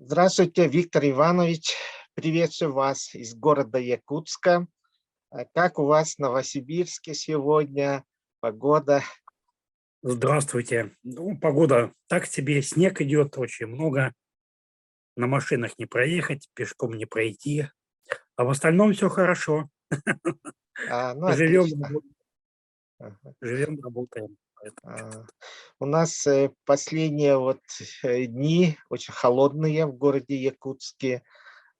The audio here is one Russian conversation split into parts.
Здравствуйте, Виктор Иванович. Приветствую вас из города Якутска. Как у вас в Новосибирске сегодня? Погода? Здравствуйте. Ну, погода так себе, снег идет очень много, на машинах не проехать, пешком не пройти, а в остальном все хорошо. Ну, Живем, отлично. Ага. живем, работаем. А, У нас последние дни очень холодные в городе Якутске.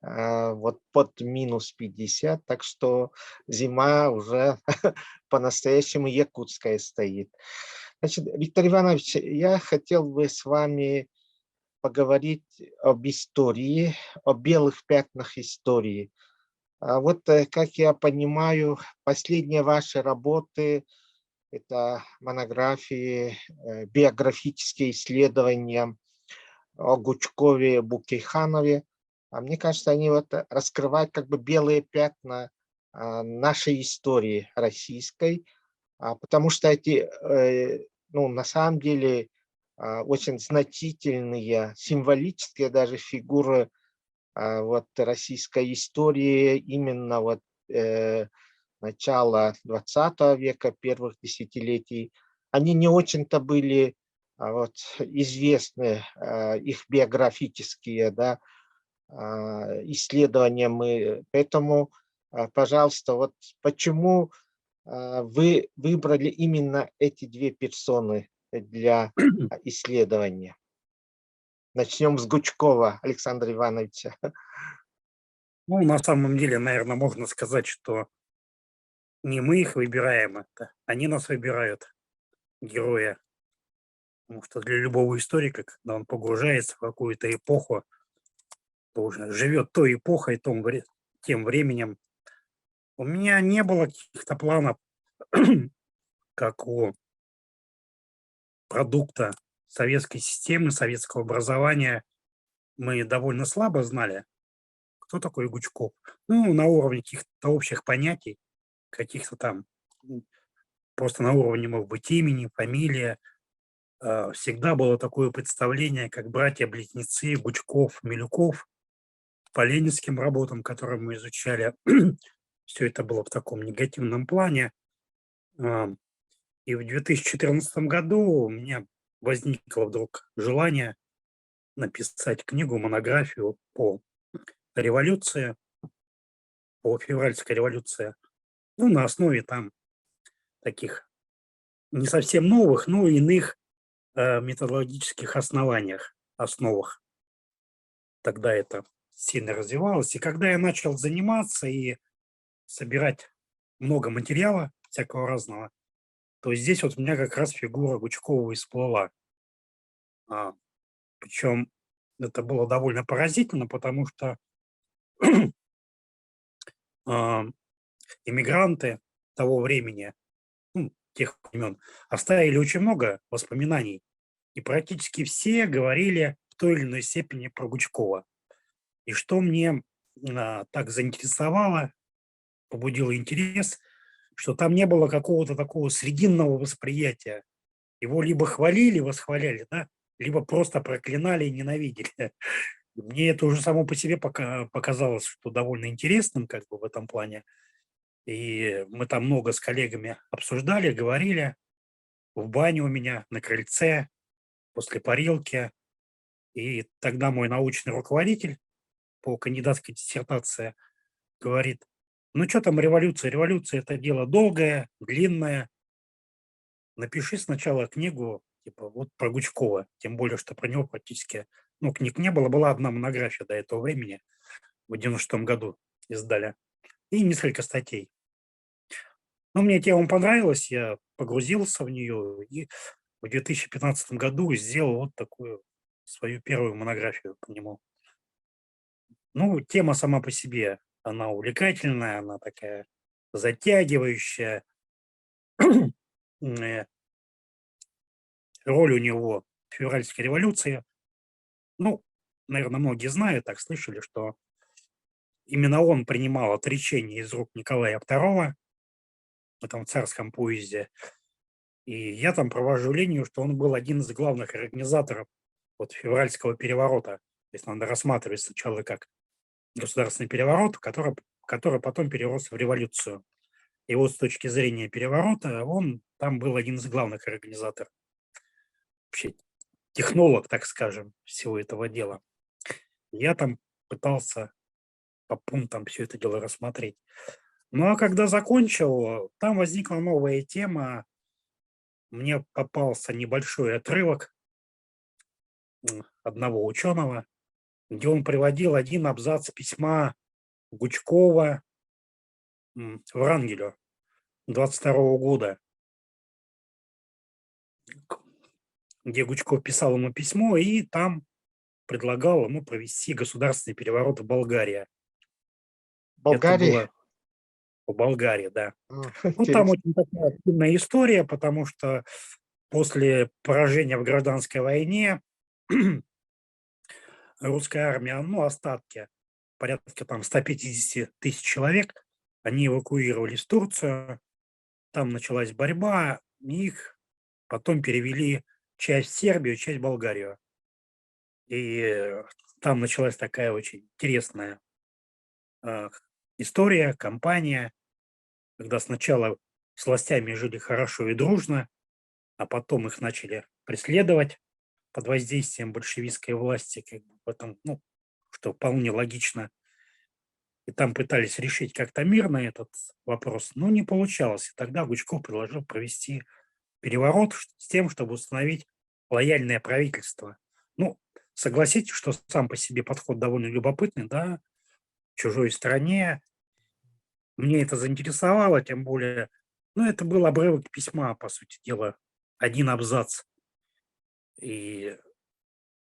Вот под -50, так что зима уже по-настоящему якутская стоит. Значит, Виктор Иванович, я хотел бы с вами поговорить об истории, о белых пятнах истории. Как я понимаю, последние ваши работы — это монографии, биографические исследования о Гучкове, Букейханове. Мне кажется, они раскрывают как бы белые пятна нашей истории российской, потому что ну, на самом деле, очень значительные, символические даже фигуры российской истории именно э, начала 20 века, первых десятилетий. Они не очень-то были известны, их биографические, да, исследования. Поэтому, пожалуйста, вот почему вы выбрали именно эти две персоны для исследования? Начнем с Гучкова Александра Ивановича. Ну, на самом деле, наверное, можно сказать, что не мы их выбираем, это они нас выбирают, героя. Потому что для любого историка, когда он погружается в какую-то эпоху, то уже живет той эпохой, тем временем. У меня не было каких-то планов, как у продукта советской системы, советского образования. Мы довольно слабо знали, кто такой Гучков. Ну, на уровне каких-то общих понятий, каких-то там, просто на уровне, может быть, имени, фамилия. Всегда было такое представление, как братья-близнецы Гучков, Милюков, по ленинским работам, которые мы изучали. Все это было в таком негативном плане. А, И в 2014 году у меня возникло вдруг желание написать книгу, монографию по революции, по февральской революции. Ну, на основе там таких не совсем новых, но иных методологических основах. Тогда это сильно развивалось. И когда я начал заниматься и собирать много материала всякого разного, то здесь вот у меня как раз фигура Гучкова и всплыла. А, Причем это было довольно поразительно, потому что а, иммигранты того времени, тех времен, оставили очень много воспоминаний. И практически все говорили в той или иной степени про Гучкова. И что мне так заинтересовало, побудило интерес, что там не было какого-то такого срединного восприятия. Его либо хвалили, восхваляли, да, либо просто проклинали и ненавидели. Мне это уже само по себе показалось, что довольно интересным как бы в этом плане. И мы там много с коллегами обсуждали, говорили в бане у меня, на крыльце, после парилки. И тогда мой научный руководитель по кандидатской диссертации говорит: ну что там революция? Революция — это дело долгое, длинное. Напиши сначала книгу, типа, вот про Гучкова. Тем более, что про него практически, ну, книг не было. Была одна монография до этого времени, в 96 году издали, и несколько статей. Но мне тема понравилась, я погрузился в нее и в 2015 году сделал вот такую свою первую монографию по нему. Ну, тема сама по себе, она увлекательная, она такая затягивающая. Э, Роль у него в февральской революции. Ну, наверное, многие знают, так слышали, что именно он принимал отречение из рук Николая II в этом царском поезде. И я там провожу линию, что он был один из главных организаторов вот февральского переворота. То есть надо рассматривать сначала как государственный переворот, который потом перерос в революцию. И вот с точки зрения переворота он там был один из главных организаторов, вообще технолог, так скажем, всего этого дела. Я там пытался по пунктам все это дело рассмотреть. Ну, а когда закончил, там возникла новая тема. Мне попался небольшой отрывок одного ученого, где он приводил один абзац письма Гучкова Врангелю 22 года, где Гучков писал ему письмо и там предлагал ему провести государственный переворот в Болгарии. Это Болгарии? было в Болгарии, да. Ну, там Интересно. очень такая длинная история, потому что после поражения в гражданской войне русская армия, ну, остатки, порядка там 150 тысяч человек, они эвакуировались в Турцию, там началась борьба, и их потом перевели часть в Сербию, часть в Болгарию. И там началась такая очень интересная э, история, кампания, когда сначала с властями жили хорошо и дружно, а потом их начали преследовать под воздействием большевистской власти, как бы в этом, ну, что вполне логично. И там пытались решить как-то мирно этот вопрос, но не получалось. И тогда Гучков предложил провести переворот с тем, чтобы установить лояльное правительство. Ну, согласитесь, что сам по себе подход довольно любопытный, да, в чужой стране. Мне это заинтересовало, тем более, ну, это был обрывок письма, по сути дела, один абзац. И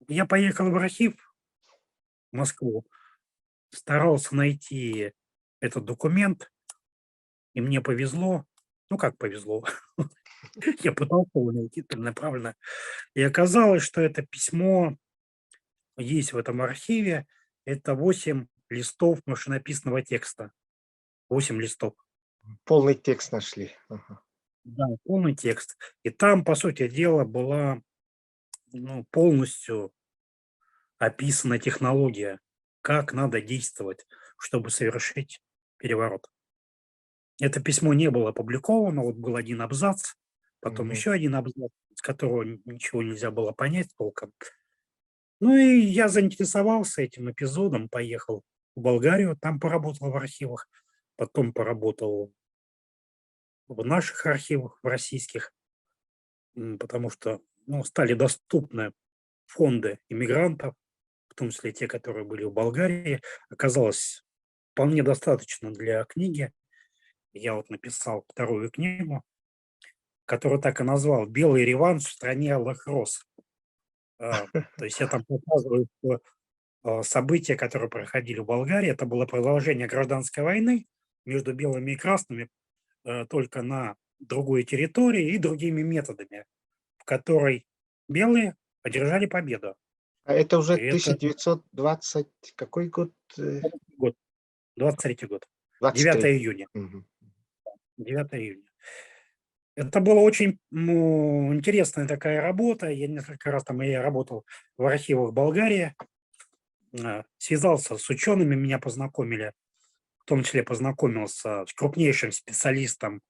я поехал в архив в Москву, старался найти этот документ, и мне повезло. Ну, как повезло? Я пытался его найти целенаправленно. И оказалось, что это письмо есть в этом архиве. Это 8 листов машинописного текста. 8 листов. Полный текст нашли. Ага. Да, полный текст. И там, по сути дела, была, ну, полностью описана технология, как надо действовать, чтобы совершить переворот. Это письмо не было опубликовано, вот был один абзац, потом Мгм. еще один абзац, с которого ничего нельзя было понять толком. Ну и я заинтересовался этим эпизодом, поехал в Болгарию, там поработал в архивах, потом поработал в наших архивах, в российских, потому что, ну, стали доступны фонды иммигрантов, в том числе те, которые были в Болгарии. Оказалось вполне достаточно для книги. Я вот написал вторую книгу, которую так и назвал «Белый реванш в стране алых роз». То есть я там показываю события, которые проходили в Болгарии. Это было продолжение гражданской войны между белыми и красными, только на другой территории и другими методами, в которой белые одержали победу. А это уже И это 1920 какой год? год, 23-й год, 9 23. июня. Мгм. 9 июня. Это была очень, ну, интересная такая работа. Я несколько раз там я работал в архивах Болгарии, связался с учеными, меня познакомили, в том числе познакомился с крупнейшим специалистом,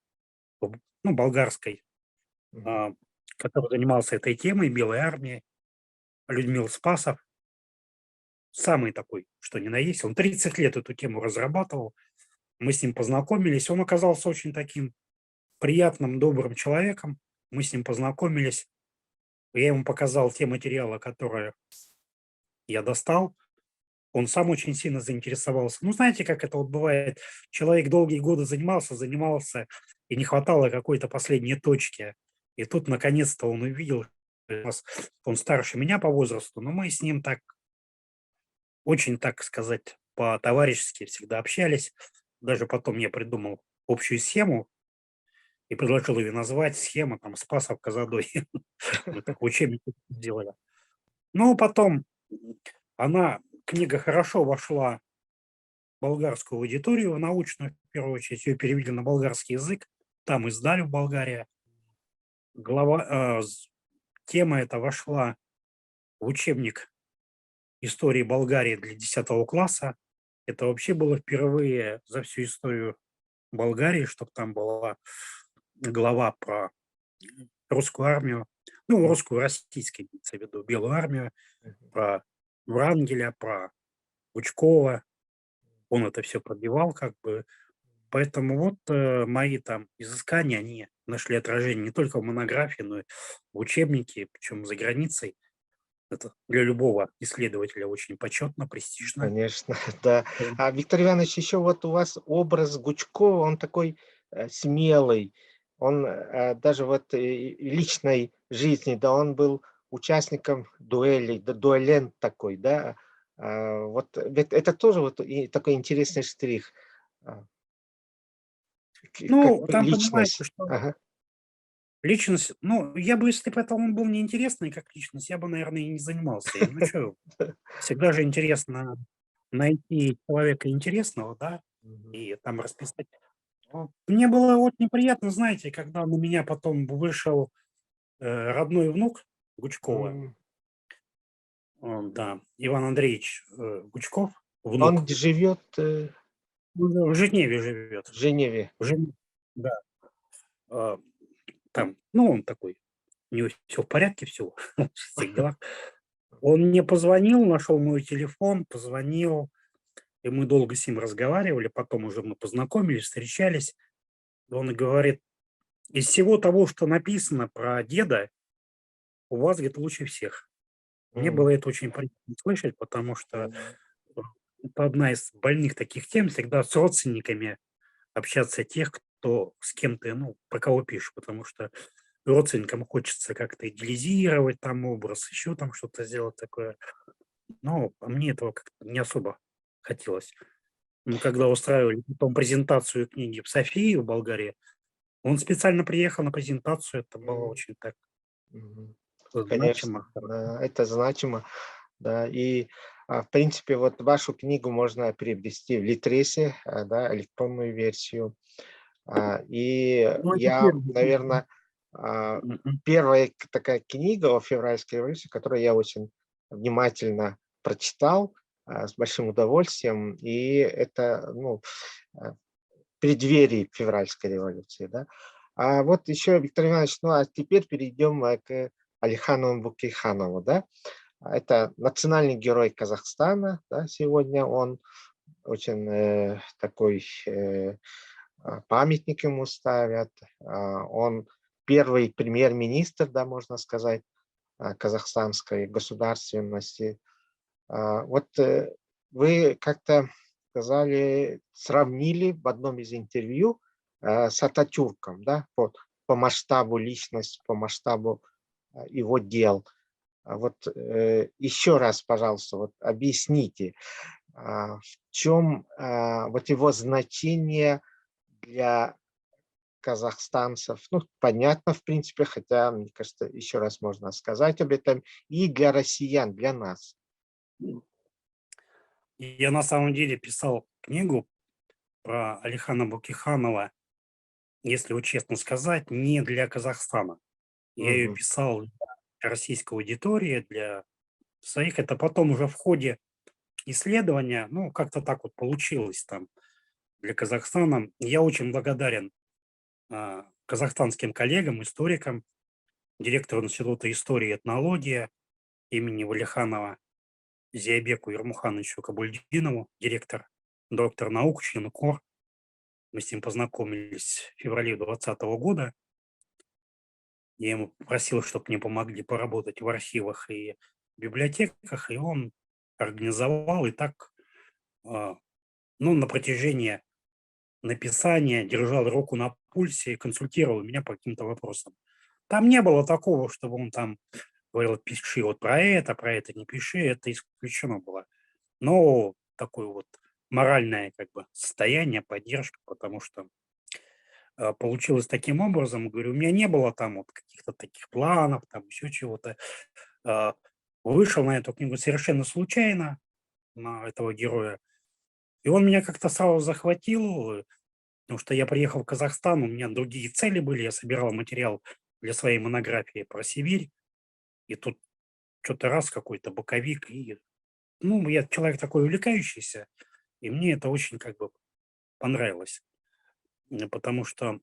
ну, болгарской, Мгм. а, который занимался этой темой, Белой армией, Людмил Спасов. Самый такой, что ни на есть. Он 30 лет эту тему разрабатывал. Мы с ним познакомились. Он оказался очень таким приятным, добрым человеком. Мы с ним познакомились. Я ему показал те материалы, которые я достал. Он сам очень сильно заинтересовался. Ну, знаете, как это вот бывает. Человек долгие годы занимался, и не хватало какой-то последней точки. И тут, наконец-то, он увидел, он старше меня по возрасту, но мы с ним так, очень, так сказать, по-товарищески всегда общались. Даже потом я придумал общую схему и предложил ее назвать «Схема там Спасов Казадой». Мы такой учебник сделали. Но потом книга хорошо вошла болгарскую аудиторию, научную, в первую очередь, ее перевели на болгарский язык, там издали в Болгарии. Глава, тема эта вошла в учебник истории Болгарии для 10 класса. Это вообще было впервые за всю историю Болгарии, чтобы там была глава про русскую армию, ну, М, русскую, российскую, имеется в виду, Белую армию, мгм. про Врангеля, про Гучкова. Он это все пробивал как бы. Поэтому вот мои там изыскания, они нашли отражение не только в монографии, но и в учебнике, причем за границей. Это для любого исследователя очень почетно, престижно. Конечно, да. А Виктор Иванович, еще вот у вас образ Гучкова, он такой смелый. Он даже вот личной жизни, да, он был участником дуэлей, да, дуэлент такой, да. Вот ведь это тоже вот такой интересный штрих, а, как Ну, там понимаете, личность. что Ага. личность, ну, я бы, если бы это он был неинтересный как личность, я бы, наверное, и не занимался им. Ну, что, всегда же интересно найти человека интересного, да, Мгм. и там расписать. Мне было очень приятно, знаете, когда на меня потом вышел родной внук Гучкова, М. да, Иван Андреевич Гучков, Он внук, живет в Женеве живет. в Женеве. В Женеве, да. А, Там, ну, он такой, у него все в порядке, все в всех делах. Он мне позвонил, нашел мой телефон, позвонил, и мы долго с ним разговаривали, потом уже мы познакомились, встречались. И он и говорит: "Из всего того, что написано про деда, у вас, говорит, лучше всех". Мне было М. это очень приятно слышать, потому что М. э, это одна из больных таких тем, всегда с родственниками общаться тех, кто с кем ты, ну, про кого пишешь, потому что родственникам хочется как-то идеализировать там образ, еще там что-то сделать такое. Но мне этого как-то не особо хотелось. Мы когда устраивали потом презентацию книги в Софии, в Болгарии, он специально приехал на презентацию. Это было М. очень так Мгм. значимо, Конечно, хорошо. да, это значимо, да. И, в принципе, вот вашу книгу можно приобрести в Литресе, да, электронную версию. И Ну, это я, первый. наверное, Мгм. первая такая книга о февральской революции, которую я очень внимательно прочитал, с большим удовольствием. И это, ну, а, преддверии февральской революции, да. А вот еще, Виктор Иванович, ну а теперь перейдем к Алиханову Бөкейханову, да. Это национальный герой Казахстана, да, сегодня он очень такой памятник ему ставят. Он первый премьер-министр, да, можно сказать, казахстанской государственности. Вот вы как-то сказали, сравнили в одном из интервью с Ататюрком, да, по масштабу личности, по масштабу его дел. Вот еще раз, пожалуйста, вот объясните, в чем вот его значение для казахстанцев. Ну, понятно, в принципе, хотя, мне кажется, еще раз можно сказать об этом, и для россиян, для нас. Я на самом деле писал книгу про Алихана Бөкейханова, если вот честно сказать, не для Казахстана. Я ее Мгм. писал для российской аудитории, для своих. Это потом уже в ходе исследования, ну, как-то так вот получилось там для Казахстана. Я очень благодарен казахстанским коллегам, историкам, директору Института истории и этнологии имени Валиханова Зиябеку Ермухановичу Кабульдинову, директор, доктор наук, член КОР. Мы с ним познакомились в феврале 2020 года. Я ему попросил, чтобы мне помогли поработать в архивах и библиотеках, и он организовал. И так, а, ну, на протяжении написания держал руку на пульсе и консультировал меня по каким-то вопросам. Там не было такого, чтобы он там говорил: "Пиши вот про это не пиши". Это исключено было. Но такое вот моральное как бы состояние, поддержка, потому что получилось таким образом. Говорю, у меня не было там вот каких-то таких планов, там еще чего-то. А, Вышел на эту книгу совершенно случайно, на этого героя. И он меня как-то сразу захватил, потому что я приехал в Казахстан, у меня другие цели были. Я собирал материал для своей монографии про Сибирь. И тут что-то раз какой-то боковик, и ну, я человек такой увлекающийся, и мне это очень как бы понравилось. Потому что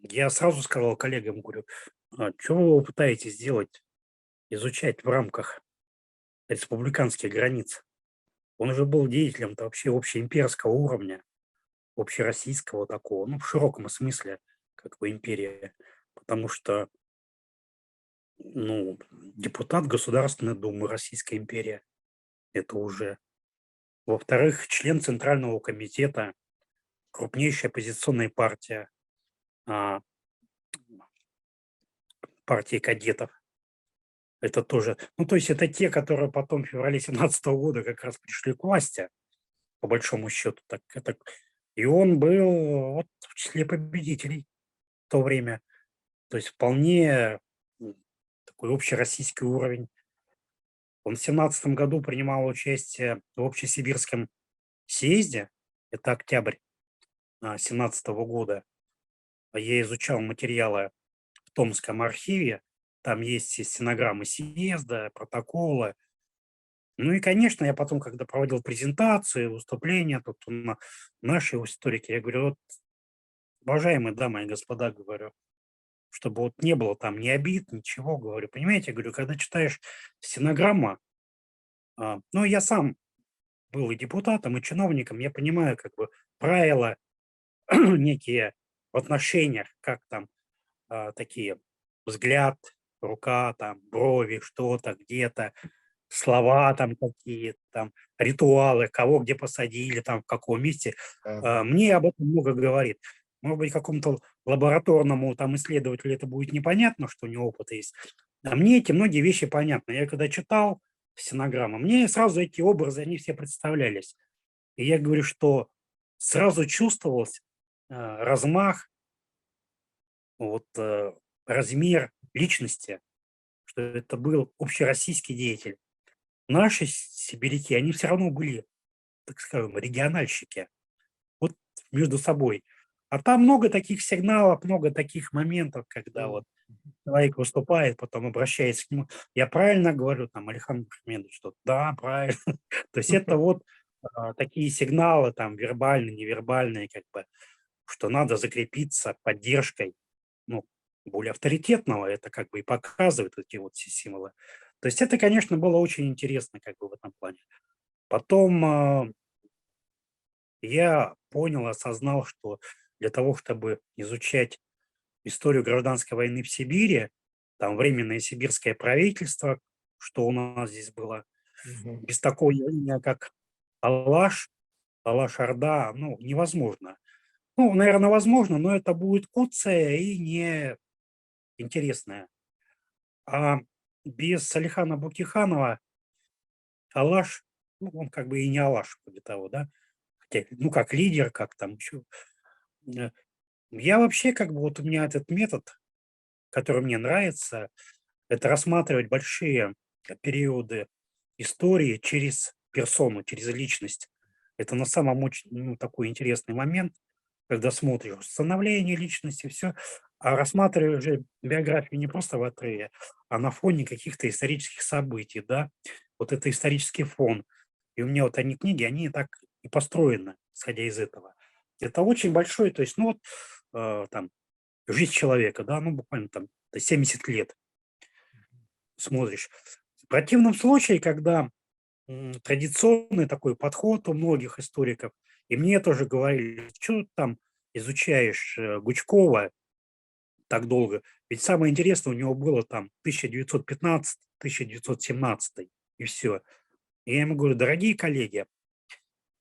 я сразу сказал коллегам, говорю, что вы пытаетесь сделать, изучать в рамках республиканских границ? Он же был деятелем-то вообще общеимперского уровня, общероссийского такого, ну, в широком смысле, как бы империя. Потому что, ну, депутат Государственной Думы Российской империи, это уже. Во-вторых, член Центрального комитета, крупнейшая оппозиционная партия, а, партии кадетов. Это тоже, ну, то есть это те, которые потом в феврале 17 года как раз пришли к власти, по большому счету. Так, это, и он был вот в числе победителей в то время. То есть вполне такой общероссийский уровень. Он в 17 году принимал участие в Общесибирском съезде, это октябрь 17 года. Я изучал материалы в Томском архиве, там есть и стенограммы съезда, протоколы. Ну и, конечно, я потом, когда проводил презентации, выступления, тут наши историки, я говорю, вот, уважаемые дамы и господа, говорю, чтобы вот не было там ни обид, ничего, говорю, понимаете, говорю, когда читаешь стенограмму, ну, я сам был и депутатом, и чиновником, я понимаю, как бы, правила некие в отношениях, как там такие взгляд, рука, там, брови, что-то, где-то, слова там какие, там, ритуалы, кого где посадили, там, в каком месте. Да. Мне об этом много говорит. Может быть, какому-то лабораторному там исследователю это будет непонятно, что у него опыт есть. А мне эти многие вещи понятны. Я когда читал стенограмму, мне сразу эти образы, они все представлялись. И я говорю, что сразу чувствовался размах, вот, размер личности, что это был общероссийский деятель. Наши сибиряки, они все равно были, так скажем, региональщики, вот между собой. А там много таких сигналов, много таких моментов, когда М, вот человек выступает, потом обращается к нему. Я правильно говорю, там, Александр Ахмедович, что да, правильно. То есть это вот такие сигналы, там, вербальные, невербальные, как бы, что надо закрепиться поддержкой, ну, более авторитетного, это как бы и показывает эти вот все символы. То есть это, конечно, было очень интересно как бы в этом плане. Потом я понял, осознал, что для того, чтобы изучать историю гражданской войны в Сибири, там временное сибирское правительство, что у нас здесь было, мгм. без такого явления, как Алаш, Алаш-Орда, ну, невозможно. Ну, наверное, возможно, но это будет куцая и не интересная. А без Алихана Букиханова Алаш, ну, он как бы и не Алаш, вроде того, да, хотя, ну, как лидер, как там еще. Э, Я вообще, как бы, вот у меня этот метод, который мне нравится, это рассматривать большие периоды истории через персону, через личность. Это на самом очень, ну, такой интересный момент, когда смотришь становление личности, все, а рассматриваешь же биографию не просто в отрыве, а на фоне каких-то исторических событий, да. Вот это исторический фон. И у меня вот они книги, они так и построены, исходя из этого. Это очень большой, то есть, ну вот, там, жизнь человека, да, ну буквально там 70 лет смотришь. В противном случае, когда традиционный такой подход у многих историков, и мне тоже говорили, что там изучаешь Гучкова так долго, ведь самое интересное у него было там 1915-1917, и все. И я ему говорю, дорогие коллеги,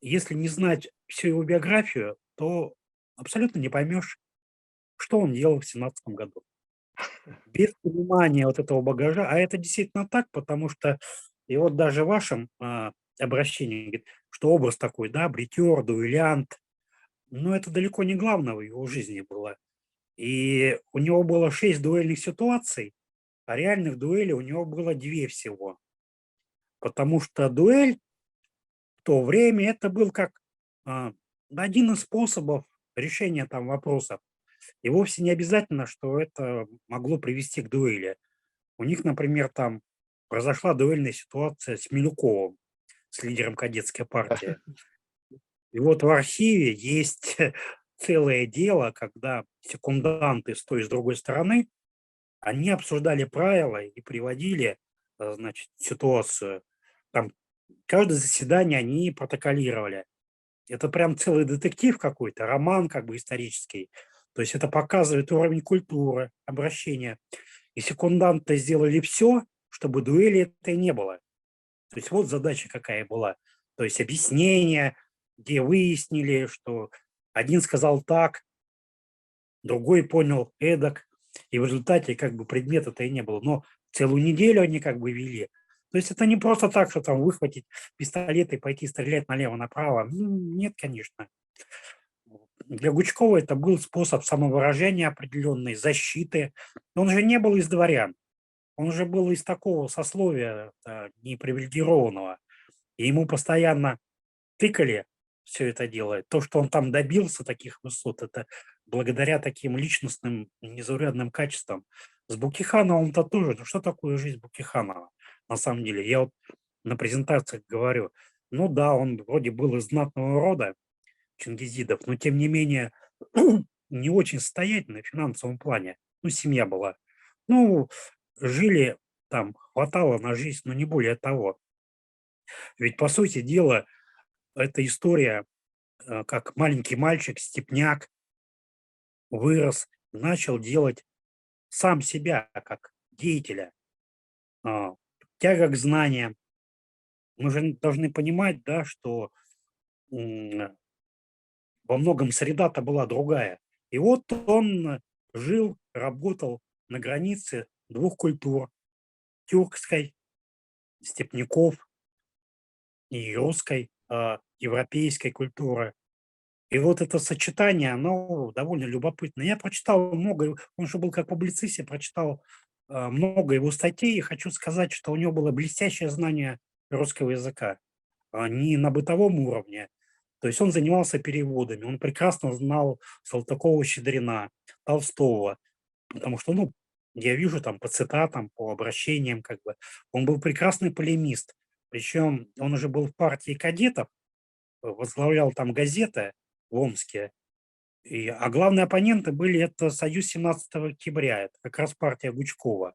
если не знать всю его биографию, то абсолютно не поймешь, что он делал в 17 году. Без понимания вот этого багажа, а это действительно так, потому что и вот даже в вашем обращении, говорит, что образ такой, да, бритер, дуэлянт, но это далеко не главное в его жизни было. И у него было 6 дуэльных ситуаций, а реальных дуэлей у него было 2 всего. Потому что дуэль в то время это был как а, один из способов решения там вопросов. И вовсе не обязательно, что это могло привести к дуэли. У них, например, там произошла дуэльная ситуация с Милюковым. с лидером кадетской партии. И вот в архиве есть целое дело, когда секунданты с той и с другой стороны, они обсуждали правила и приводили, значит, ситуацию. Там каждое заседание они протоколировали. Это прям целый детектив какой-то, роман как бы исторический. То есть это показывает уровень культуры, обращения. И секунданты сделали все, чтобы дуэли этой не было. То есть вот задача какая была. То есть объяснение, где выяснили, что один сказал так, другой понял эдак, и в результате как бы предмета-то и не было. Но целую неделю они как бы вели. То есть это не просто так, что там выхватить пистолет и пойти стрелять налево-направо. Нет, конечно. Для Гучкова это был способ самовыражения определенной, защиты. Он же не был из дворян. Он же был из такого сословия непривилегированного. И ему постоянно тыкали все это дело. То, что он там добился таких высот, это благодаря таким личностным незаурядным качествам. С Букихановым-то тоже. Ну что такое жизнь Букиханова? На самом деле, я вот на презентациях говорю, ну да, он вроде был из знатного рода чингизидов, но тем не менее не очень состоятельный в финансовом плане. Ну, семья была. Ну, жили там, хватало на жизнь, но не более того. Ведь, по сути дела, эта история, как маленький мальчик, степняк, вырос, начал делать сам себя как деятеля, а, тяга к знаниям. Мы же должны понимать, да, что во многом среда-то была другая. И вот он жил, работал на границе двух культур: тюркской, степняков, и русской, европейской культуры. И вот это сочетание, оно довольно любопытно. Я прочитал много, он же был как публицист, я прочитал много его статей, и хочу сказать, что у него было блестящее знание русского языка, не на бытовом уровне. То есть он занимался переводами, он прекрасно знал Салтыкова-Щедрина, Толстого, потому что, ну, я вижу там по цитатам, по обращениям, как бы, он был прекрасный полемист. Причем он уже был в партии кадетов, возглавлял там газеты в Омске, а главные оппоненты были это Союз 17 октября, это как раз партия Гучкова.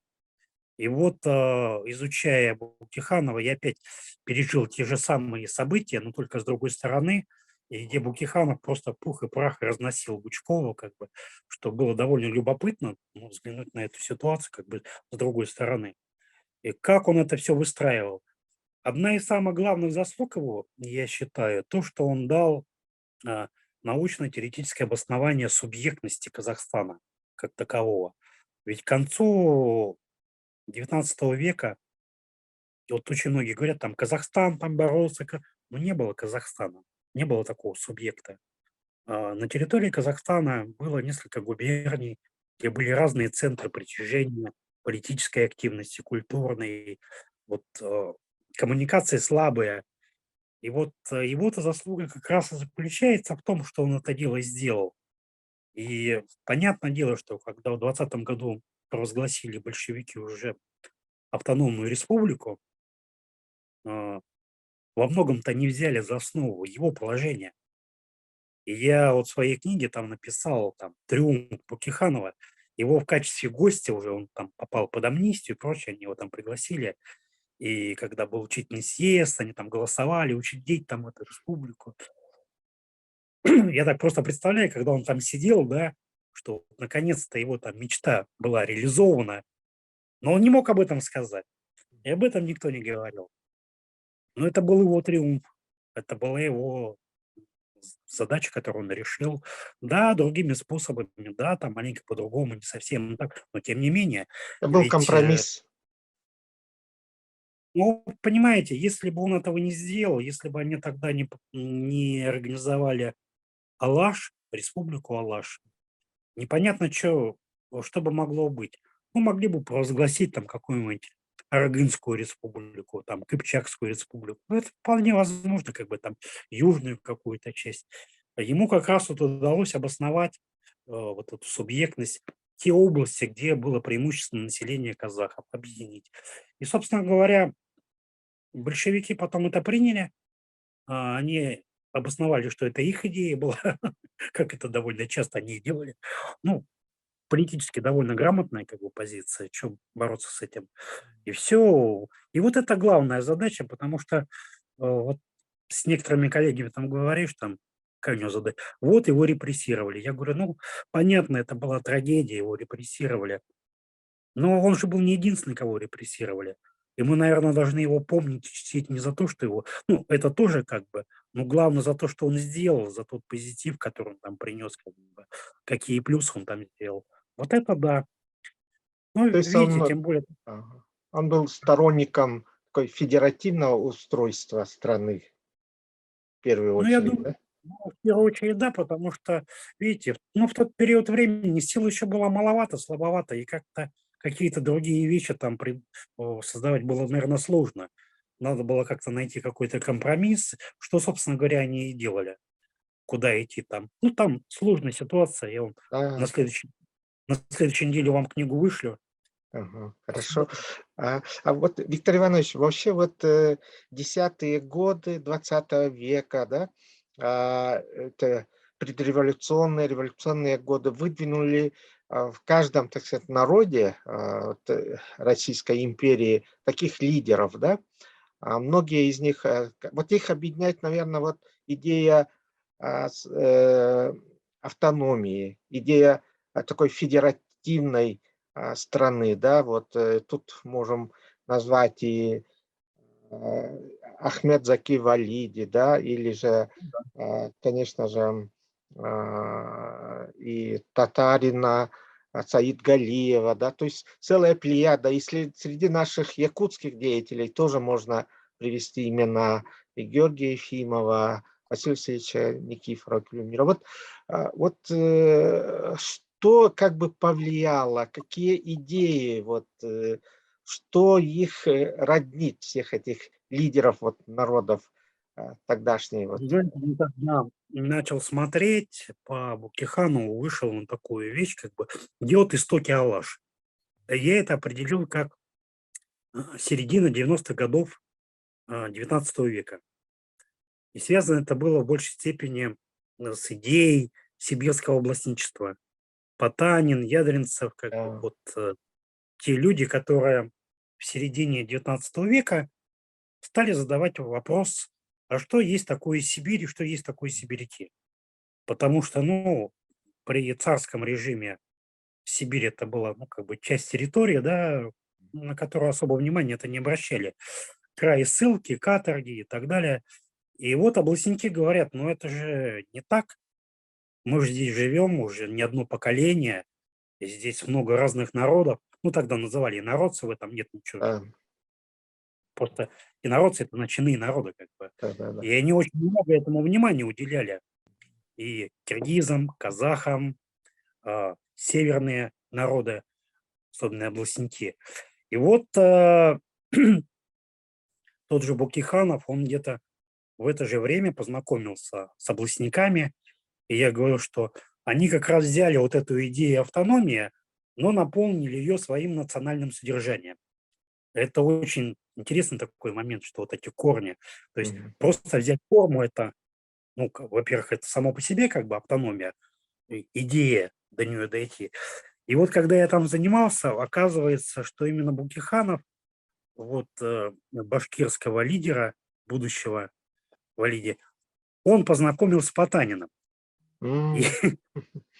И вот, изучая Букиханова, я опять пережил те же самые события, но только с другой стороны, и где Букиханов просто пух и прах разносил Гучкова, как бы, что было довольно любопытно, ну, взглянуть на эту ситуацию как бы с другой стороны. И как он это все выстраивал. Одна из самых главных заслуг его, я считаю, то, что он дал а, научно-теоретическое обоснование субъектности Казахстана как такового. Ведь к концу XIX века, и вот очень многие говорят, там Казахстан там боролся, но не было Казахстана, не было такого субъекта. На территории Казахстана было несколько губерний, где были разные центры притяжения, политической активности, культурной, вот, коммуникации слабые. И вот его-то заслуга как раз и заключается в том, что он это дело сделал. И понятное дело, что когда в 20 году провозгласили большевики уже автономную республику, а, во многом-то они взяли за основу его положение. И я вот в своей книге там написал там «Триумф Букиханова». Его в качестве гостя уже, он там попал под амнистию и прочее, они его там пригласили. И когда был учительный съезд, они там голосовали, учредить там эту республику. Я так просто представляю, когда он там сидел, да, что наконец-то его там мечта была реализована, но он не мог об этом сказать, и об этом никто не говорил. Но это был его триумф, это была его задача, которую он решил. Да, другими способами, да, там маленько по-другому, не совсем так, но тем не менее. Это был Ведь, компромисс. ну, понимаете, если бы он этого не сделал, если бы они тогда не организовали Алаш, республику Алаш, непонятно, что бы могло быть. Ну, могли бы провозгласить там какую-нибудь Аргынскую республику, там, Кыпчакскую республику. Ну, это вполне возможно, как бы там южную какую-то часть. Ему как раз вот удалось обосновать вот эту субъектность, те области, где было преимущественно население казахов, объединить. И, собственно говоря, большевики потом это приняли, они обосновали, что это их идея была, как это довольно часто они и делали. Ну, политически довольно грамотная как бы позиция, чем бороться с этим. И все. И вот это главная задача, потому что вот с некоторыми коллегами там говоришь, там, как у него задача, вот его репрессировали. Я говорю, ну, понятно, это была трагедия, его репрессировали. Но он же был не единственный, кого репрессировали. И мы, наверное, должны его помнить и чтить не за то, что его... Ну, это тоже как бы... Но главное за то, что он сделал, за тот позитив, который он там принес, как бы, какие плюсы он там сделал. Вот это да. Ну, То есть видите, тем более... ага, он был сторонником такой федеративного устройства страны в первую Ну, я очередь, думаю, да? ну, в первую очередь, да, потому что, видите, ну, в тот период времени сил еще было маловато, слабовато, и как-то какие-то другие вещи там создавать было, наверное, сложно. Надо было как-то найти какой-то компромисс, что, собственно говоря, они и делали. Куда идти там. Ну, там сложная ситуация, я вам на Да, да. следующей, на следующей неделе вам книгу вышлю. Ага, хорошо. А вот, Виктор Иванович, вообще вот десятые годы 20 века, да, это предреволюционные, революционные годы выдвинули в каждом, так сказать, народе Российской империи таких лидеров, да. Многие из них, вот их объединяет, наверное, вот идея автономии, идея такой федеративной страны, да, вот тут можем назвать и Ахмед Заки Валиди, да, или же, конечно же, и Татарина, Саид Галиева, да, то есть целая плеяда. И среди наших якутских деятелей тоже можно привести имена и Георгия Ефимова, Василия Васильевича Никифорова, к примеру. Что как бы повлияло, какие идеи, что их роднит, всех этих лидеров народов тогдашней вот. Знаете, я когда начал смотреть по Букихану, вышел на такую вещь, как бы «Делать истоки Алаш». Я это определил как середина 90-х годов 19 века. И связано это было в большей степени с идеей сибирского областничества. Потанин, Ядринцев, как бы Да, вот те люди, которые в середине 19 века стали задавать вопрос, а что есть такое Сибирь и что есть такое сибиряки? Потому что, ну, при царском режиме Сибирь это была, ну, как бы часть территории, да, на которую особо внимания это не обращали. Край ссылки, каторги и так далее. И вот областники говорят, ну это же не так. Мы же здесь живем уже не одно поколение, и здесь много разных народов. Ну, тогда называли инородцы, в этом нет ничего. да, Просто инородцы – это начиные народы, как бы. да, да, да. И они очень много этому внимания уделяли. И киргизам, казахам, северные народы, особенно областники. И вот тот же Букиханов, он где-то в это же время познакомился с областниками, и я говорю, что они как раз взяли вот эту идею автономии, но наполнили ее своим национальным содержанием. Это очень интересный такой момент, что вот эти корни, то есть Мгм. просто взять форму, это, ну, во-первых, это само по себе как бы автономия, идея до нее дойти. И вот когда я там занимался, оказывается, что именно Букиханов, вот башкирского лидера, будущего Валиди, он познакомился с Потаниным. И, М,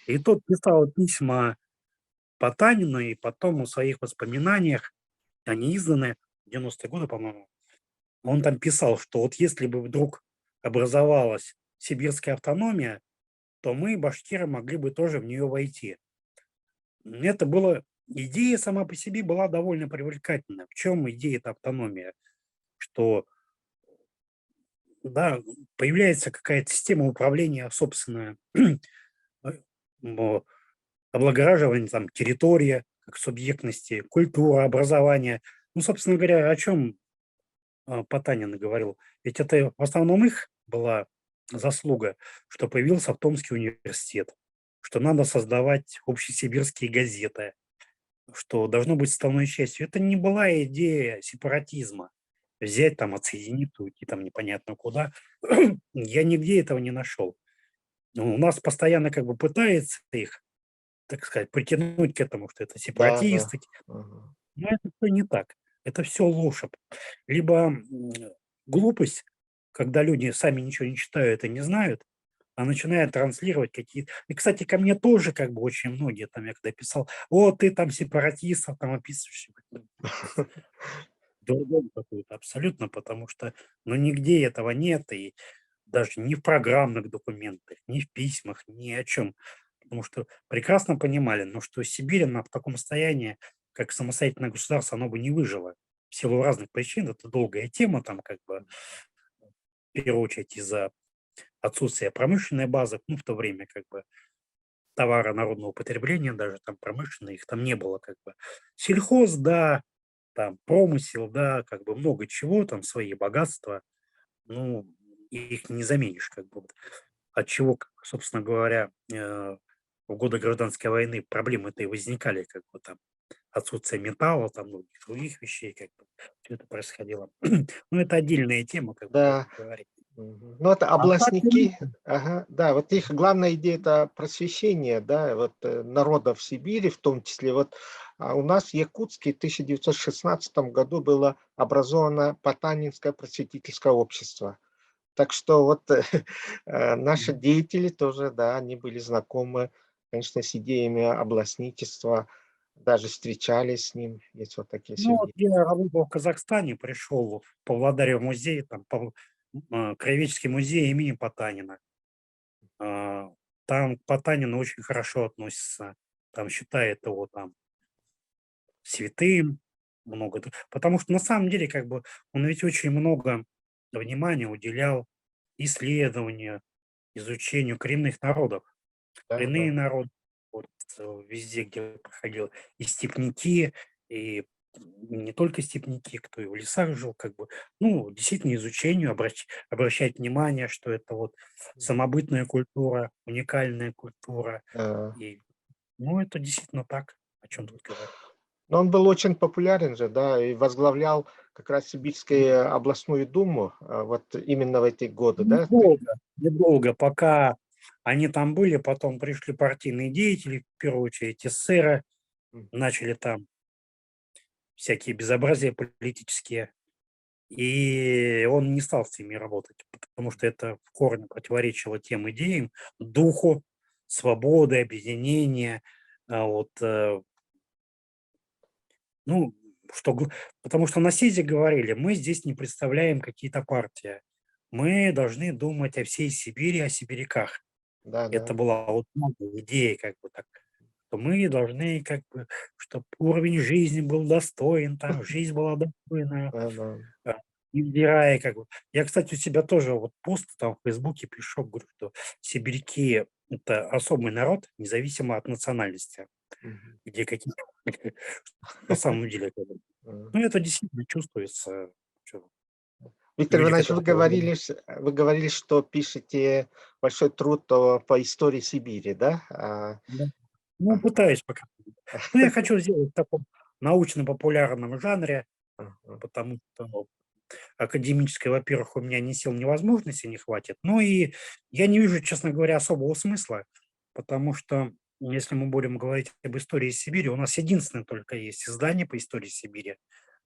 и тот писал письма Потанину, и потом в своих воспоминаниях, они изданы в 90-е годы, по-моему, он там писал, что вот если бы вдруг образовалась сибирская автономия, то мы, башкиры, могли бы тоже в нее войти. Это было, идея сама по себе была довольно привлекательна. В чем идея эта автономия? Что, да, появляется какая-то система управления собственная, облагораживание там территория, как субъектности, культура, образование. Ну, собственно говоря, о чем Потанин говорил. Ведь это в основном их была заслуга, что появился Томский университет, что надо создавать общесибирские газеты, что должно быть составной частью. Это не была идея сепаратизма. взять там, отсоединиться, уйти там непонятно куда. Я нигде этого не нашел. Ну, у нас постоянно как бы пытается их, так сказать, притянуть к этому, что это Да, да. сепаратисты. Мгм. Но это все не так. Это все ложь. Либо глупость, когда люди сами ничего не читают и не знают, а начинают транслировать какие-то. И, кстати, ко мне тоже как бы очень многие там, я когда писал: "О, ты там сепаратистов там описываешь". Дурдом какой-то абсолютно, потому что, ну, нигде этого нет, и даже ни в программных документах, ни в письмах, ни о чем. Потому что прекрасно понимали, ну, что Сибирь, она в таком состоянии, как самостоятельное государство, оно бы не выжило. В силу разных причин. Это долгая тема, там, как бы, в первую очередь, из-за отсутствия промышленной базы, ну, в то время, как бы, товара народного потребления, даже там промышленные, их там не было, как бы. Сельхоз, да, там промысел, да, как бы много чего, там свои богатства, ну, их не заменишь, как бы. Вот. От чего, собственно говоря, в годы гражданской войны проблемы-то и возникали, как бы там отсутствие металла, там многих других вещей, как бы все это происходило. Ну, это отдельная тема, как бы можно Да. говорить. Мгм. Ну, это А так, областники, ага, да, вот их главная идея — это просвещение, да, вот, народов Сибири, в том числе. Вот, у нас в Якутске в 1916 году было образовано Потанинское просветительское общество. Так что вот, наши мгм. деятели тоже, да, они были знакомы, конечно, с идеями областничества, даже встречались с ним. Есть вот такие Ну, вот свидетельства. я работал в Казахстане, пришел в Павлодаре в музей, там, Краеведческий музей имени Потанина. А, Там к Потанину очень хорошо относятся, там считают его там святым, много. Потому что на самом деле, как бы, он ведь очень много внимания уделял исследованию, изучению коренных народов. Да, Коренные да. народы, вот, везде, где проходил, и степняки, и не только степняки, кто и в лесах жил, как бы, ну, действительно изучению, обращать внимание, что это вот самобытная культура, уникальная культура. Э, И, ну, это действительно так, о чем тут говорить. но он был очень популярен же, да, и возглавлял как раз Сибирскую областную думу, вот именно в эти годы, да? Недолго, недолго, пока они там были, потом пришли партийные деятели, в первую очередь эсеры, М, начали там всякие безобразия политические, и он не стал с ними работать, потому что это в корне противоречило тем идеям, духу свободы, объединения, вот, ну, потому что на съезде говорили: мы здесь не представляем какие-то партии, мы должны думать о всей Сибири, о сибиряках. да-да. Это была вот новая идея, как бы так, что мы должны, как бы, чтобы уровень жизни был достоин, там жизнь была достойная, Да-да. а, невзирая как бы. Я, кстати, у себя тоже вот пост там в "Фейсбуке" пишу, говорю, что сибиряки — это особый народ, независимо от национальности, Мгм. где какие на самом деле как бы. М. Ну, это действительно чувствуется, чё Виктор люди, Иванович, которых уважаем. вы говорили, что пишете большой труд по истории Сибири, да? Да. Ну, Ага, пытаюсь пока. Ну, я хочу сделать в таком научно-популярном жанре, ага. потому что академической, во-первых, у меня ни сил, ни возможностей не хватит. Ну и я не вижу, честно говоря, особого смысла, потому что если мы будем говорить об истории Сибири, у нас единственное только есть издание по истории Сибири.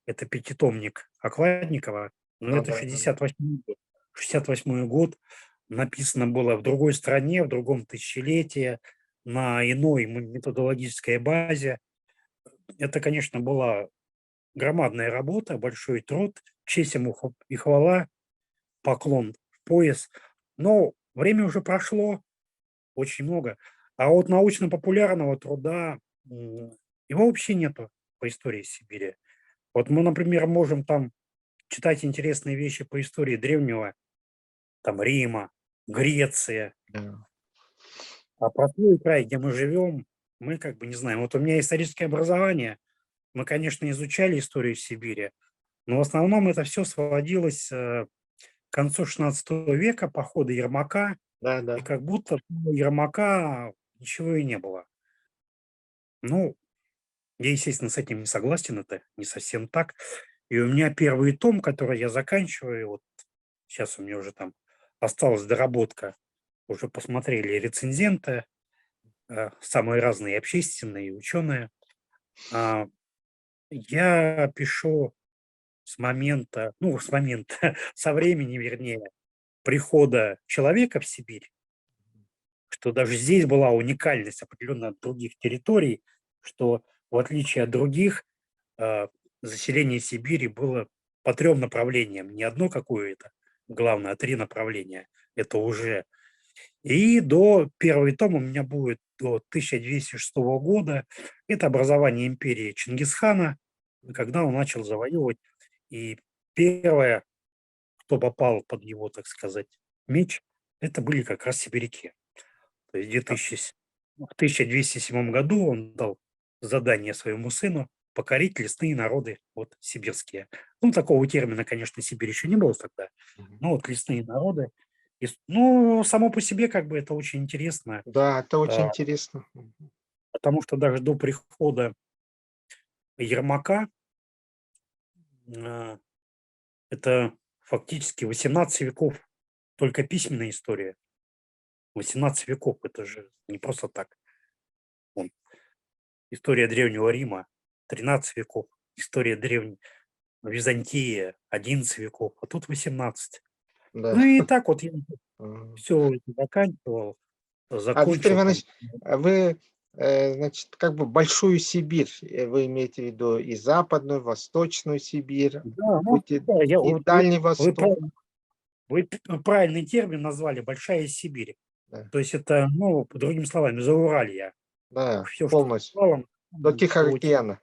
Это пятитомник Окладникова, но Ну это да, да. 68 год. 68 год. Написано было в другой стране, в другом тысячелетии, на иной методологической базе. Это, конечно, была громадная работа, большой труд, честь ему и хвала, поклон в пояс. Но время уже прошло, очень много. А вот научно-популярного труда, его вообще нету по истории Сибири. Вот мы, например, можем там читать интересные вещи по истории древнего там Рима, Греции, Да. а про свой край, где мы живем, мы как бы не знаем. Вот у меня историческое образование, мы, конечно, изучали историю Сибири, но в основном это все сводилось к концу 16 века, похода Ермака, и Да-да. как будто до Ермака ничего и не было. Ну, я, естественно, с этим не согласен, это не совсем так. И у меня первый том, который я заканчиваю, вот сейчас у меня уже там осталась доработка, уже посмотрели рецензенты, самые разные общественные и ученые. А, Я пишу с момента, ну, с момента, со времени, вернее, прихода человека в Сибирь, что даже здесь была уникальность определенно от других территорий, что в отличие от других, а, заселение Сибири было по 3 направлениям, не одно какое-то главное, а 3 направления. Это уже. И первый том у меня будет до 1206 года. Это образование империи Чингисхана, когда он начал завоевывать. И первое, кто попал под его, так сказать, меч, это были как раз сибиряки. То есть в 1207 году он дал задание своему сыну покорить лесные народы, вот, сибирские. Ну, такого термина, конечно, Сибирь еще не было тогда, Мгм. но вот лесные народы. Ну, само по себе как бы это очень интересно, Да, это очень а, интересно. потому что даже до прихода Ермака а, это фактически 18 веков, только письменная история. 18 веков, это же не просто так. Вон, история Древнего Рима 13 веков, история Древней Византии 11 веков, а тут 18. Да. Ну и так вот я Мгм. все заканчивал, Виктор закончил там. Иванович, вы, значит, как бы Большую Сибирь, вы имеете в виду и Западную, Восточную Сибирь, Да, ну будете да, я и вот Дальний вы Восток. правильный термин назвали "Большая Сибирь". Да, То есть это, ну, по другими словами, Зауралье. да, Все, что с полностью. Уралом, До Тихого океана.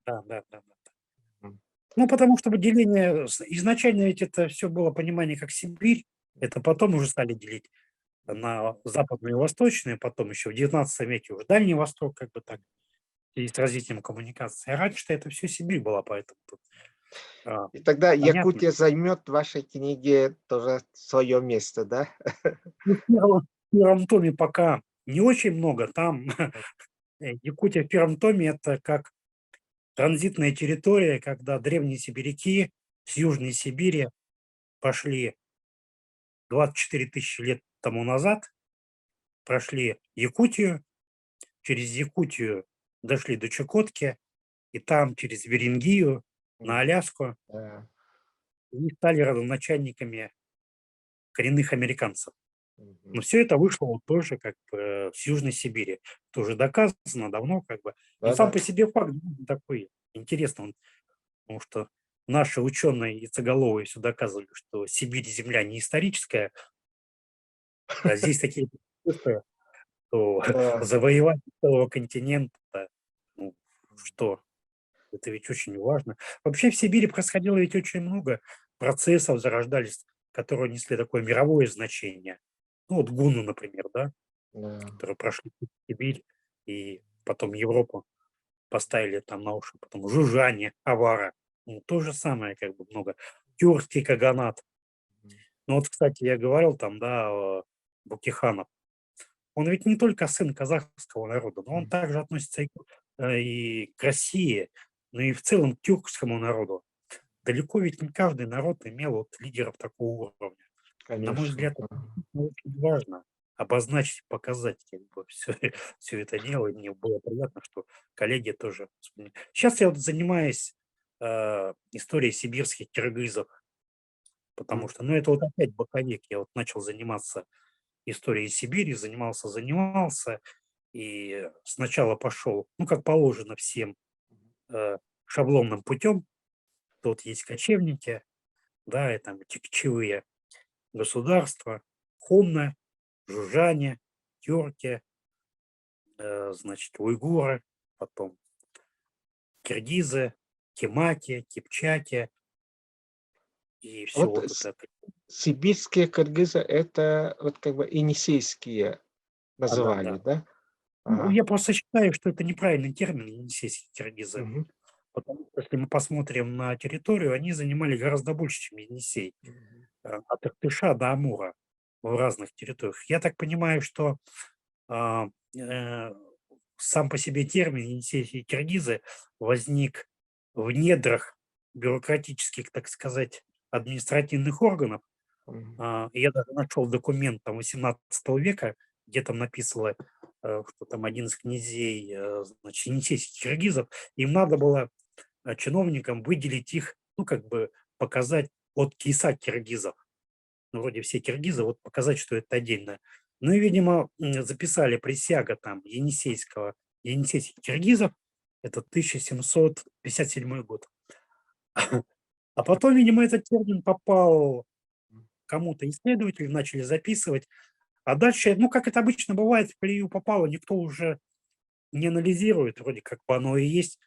да, да, да, да. М, Ну, потому что выделение изначально ведь это все было понимание как Сибирь, это потом уже стали делить на западную и восточную, потом еще в 19 веке уже Дальний Восток, как бы так, и с развитием коммуникации. А раньше-то это все Сибирь была, поэтому тут, а, И тогда понятно. Якутия займет в вашей книге тоже свое место, да? Ну, в первом томе пока не очень много. Там Якутия в первом томе — это как транзитная территория, когда древние сибиряки с Южной Сибири пошли 24 тысячи лет тому назад, прошли Якутию, через Якутию дошли до Чукотки, и там через Берингию на Мгм. Аляску Да. и стали родоначальниками коренных американцев. Но Мгм. все это вышло вот тоже как бы с Южной Сибири. Это уже доказано давно как бы. Но сам Да-да. по себе факт такой интересный, потому что наши ученые яйцеголовые все доказывали, что Сибирь земля не историческая, а здесь такие цифры, что Да. завоевание целого континента, ну, что это ведь очень важно. Вообще в Сибири происходило ведь очень много процессов, зарождались, которые несли такое мировое значение. Ну, вот гунны, например, да, Да. которые прошли Сибирь и потом Европу поставили там на уши, потом жужжане, авара. Ну, то же самое, как бы много. Тюркский каганат. Мгм. Ну вот, кстати, я говорил там, да, Букиханов. Он ведь не только сын казахского народа, но он Мгм. также относится и к России, но и в целом к тюркскому народу. Далеко ведь не каждый народ имел вот лидеров такого уровня. На мой Конечно. взгляд, это действительно очень важно обозначить, показать как бы все это дело. И мне было приятно, что коллеги тоже вспомнили. Щас я вот занимаюсь, историей сибирских киргизов, потому Мгм. что, ну, это вот опять боковик. Я вот начал заниматься историей Сибири, занимался, и сначала пошел, ну, как положено всем, э, шаблонным путем. Тут есть кочевники, да, и там кочевые государства, хунны, жужжане, тюрки, значит, уйгуры, потом киргизы, кемаки, кипчаки и все Вот вот это. сибирские кыргызы — это вот как бы енисейские называли, Да-да-да. да? Ну, Ага. я просто считаю, что это неправильный термин, енисейские киргизы. Мгм. Потому что если мы посмотрим на территорию, они занимали гораздо больше, чем Енисей. Мгм. От Иртыша до Амура в разных территориях. Я так понимаю, что а, э, сам по себе термин енисейские киргизы возник в недрах бюрократических, так сказать, административных органов. Мгм. И я даже нашел документ там 18 века, где там написано, что там один из князей, значит, енисейских киргизов, им надо было чиновникам выделить их, ну, как бы показать от киса киргизов. Ну, вроде все киргизы, вот показать, что это отдельно. Ну и, видимо, записали присяга там енисейских киргизов, это 1757 год. А потом, видимо, этот термин попал кому-то, исследователи начали записывать, а дальше, ну, как это обычно бывает, в колею попало, никто уже не анализирует, вроде как бы оно и есть.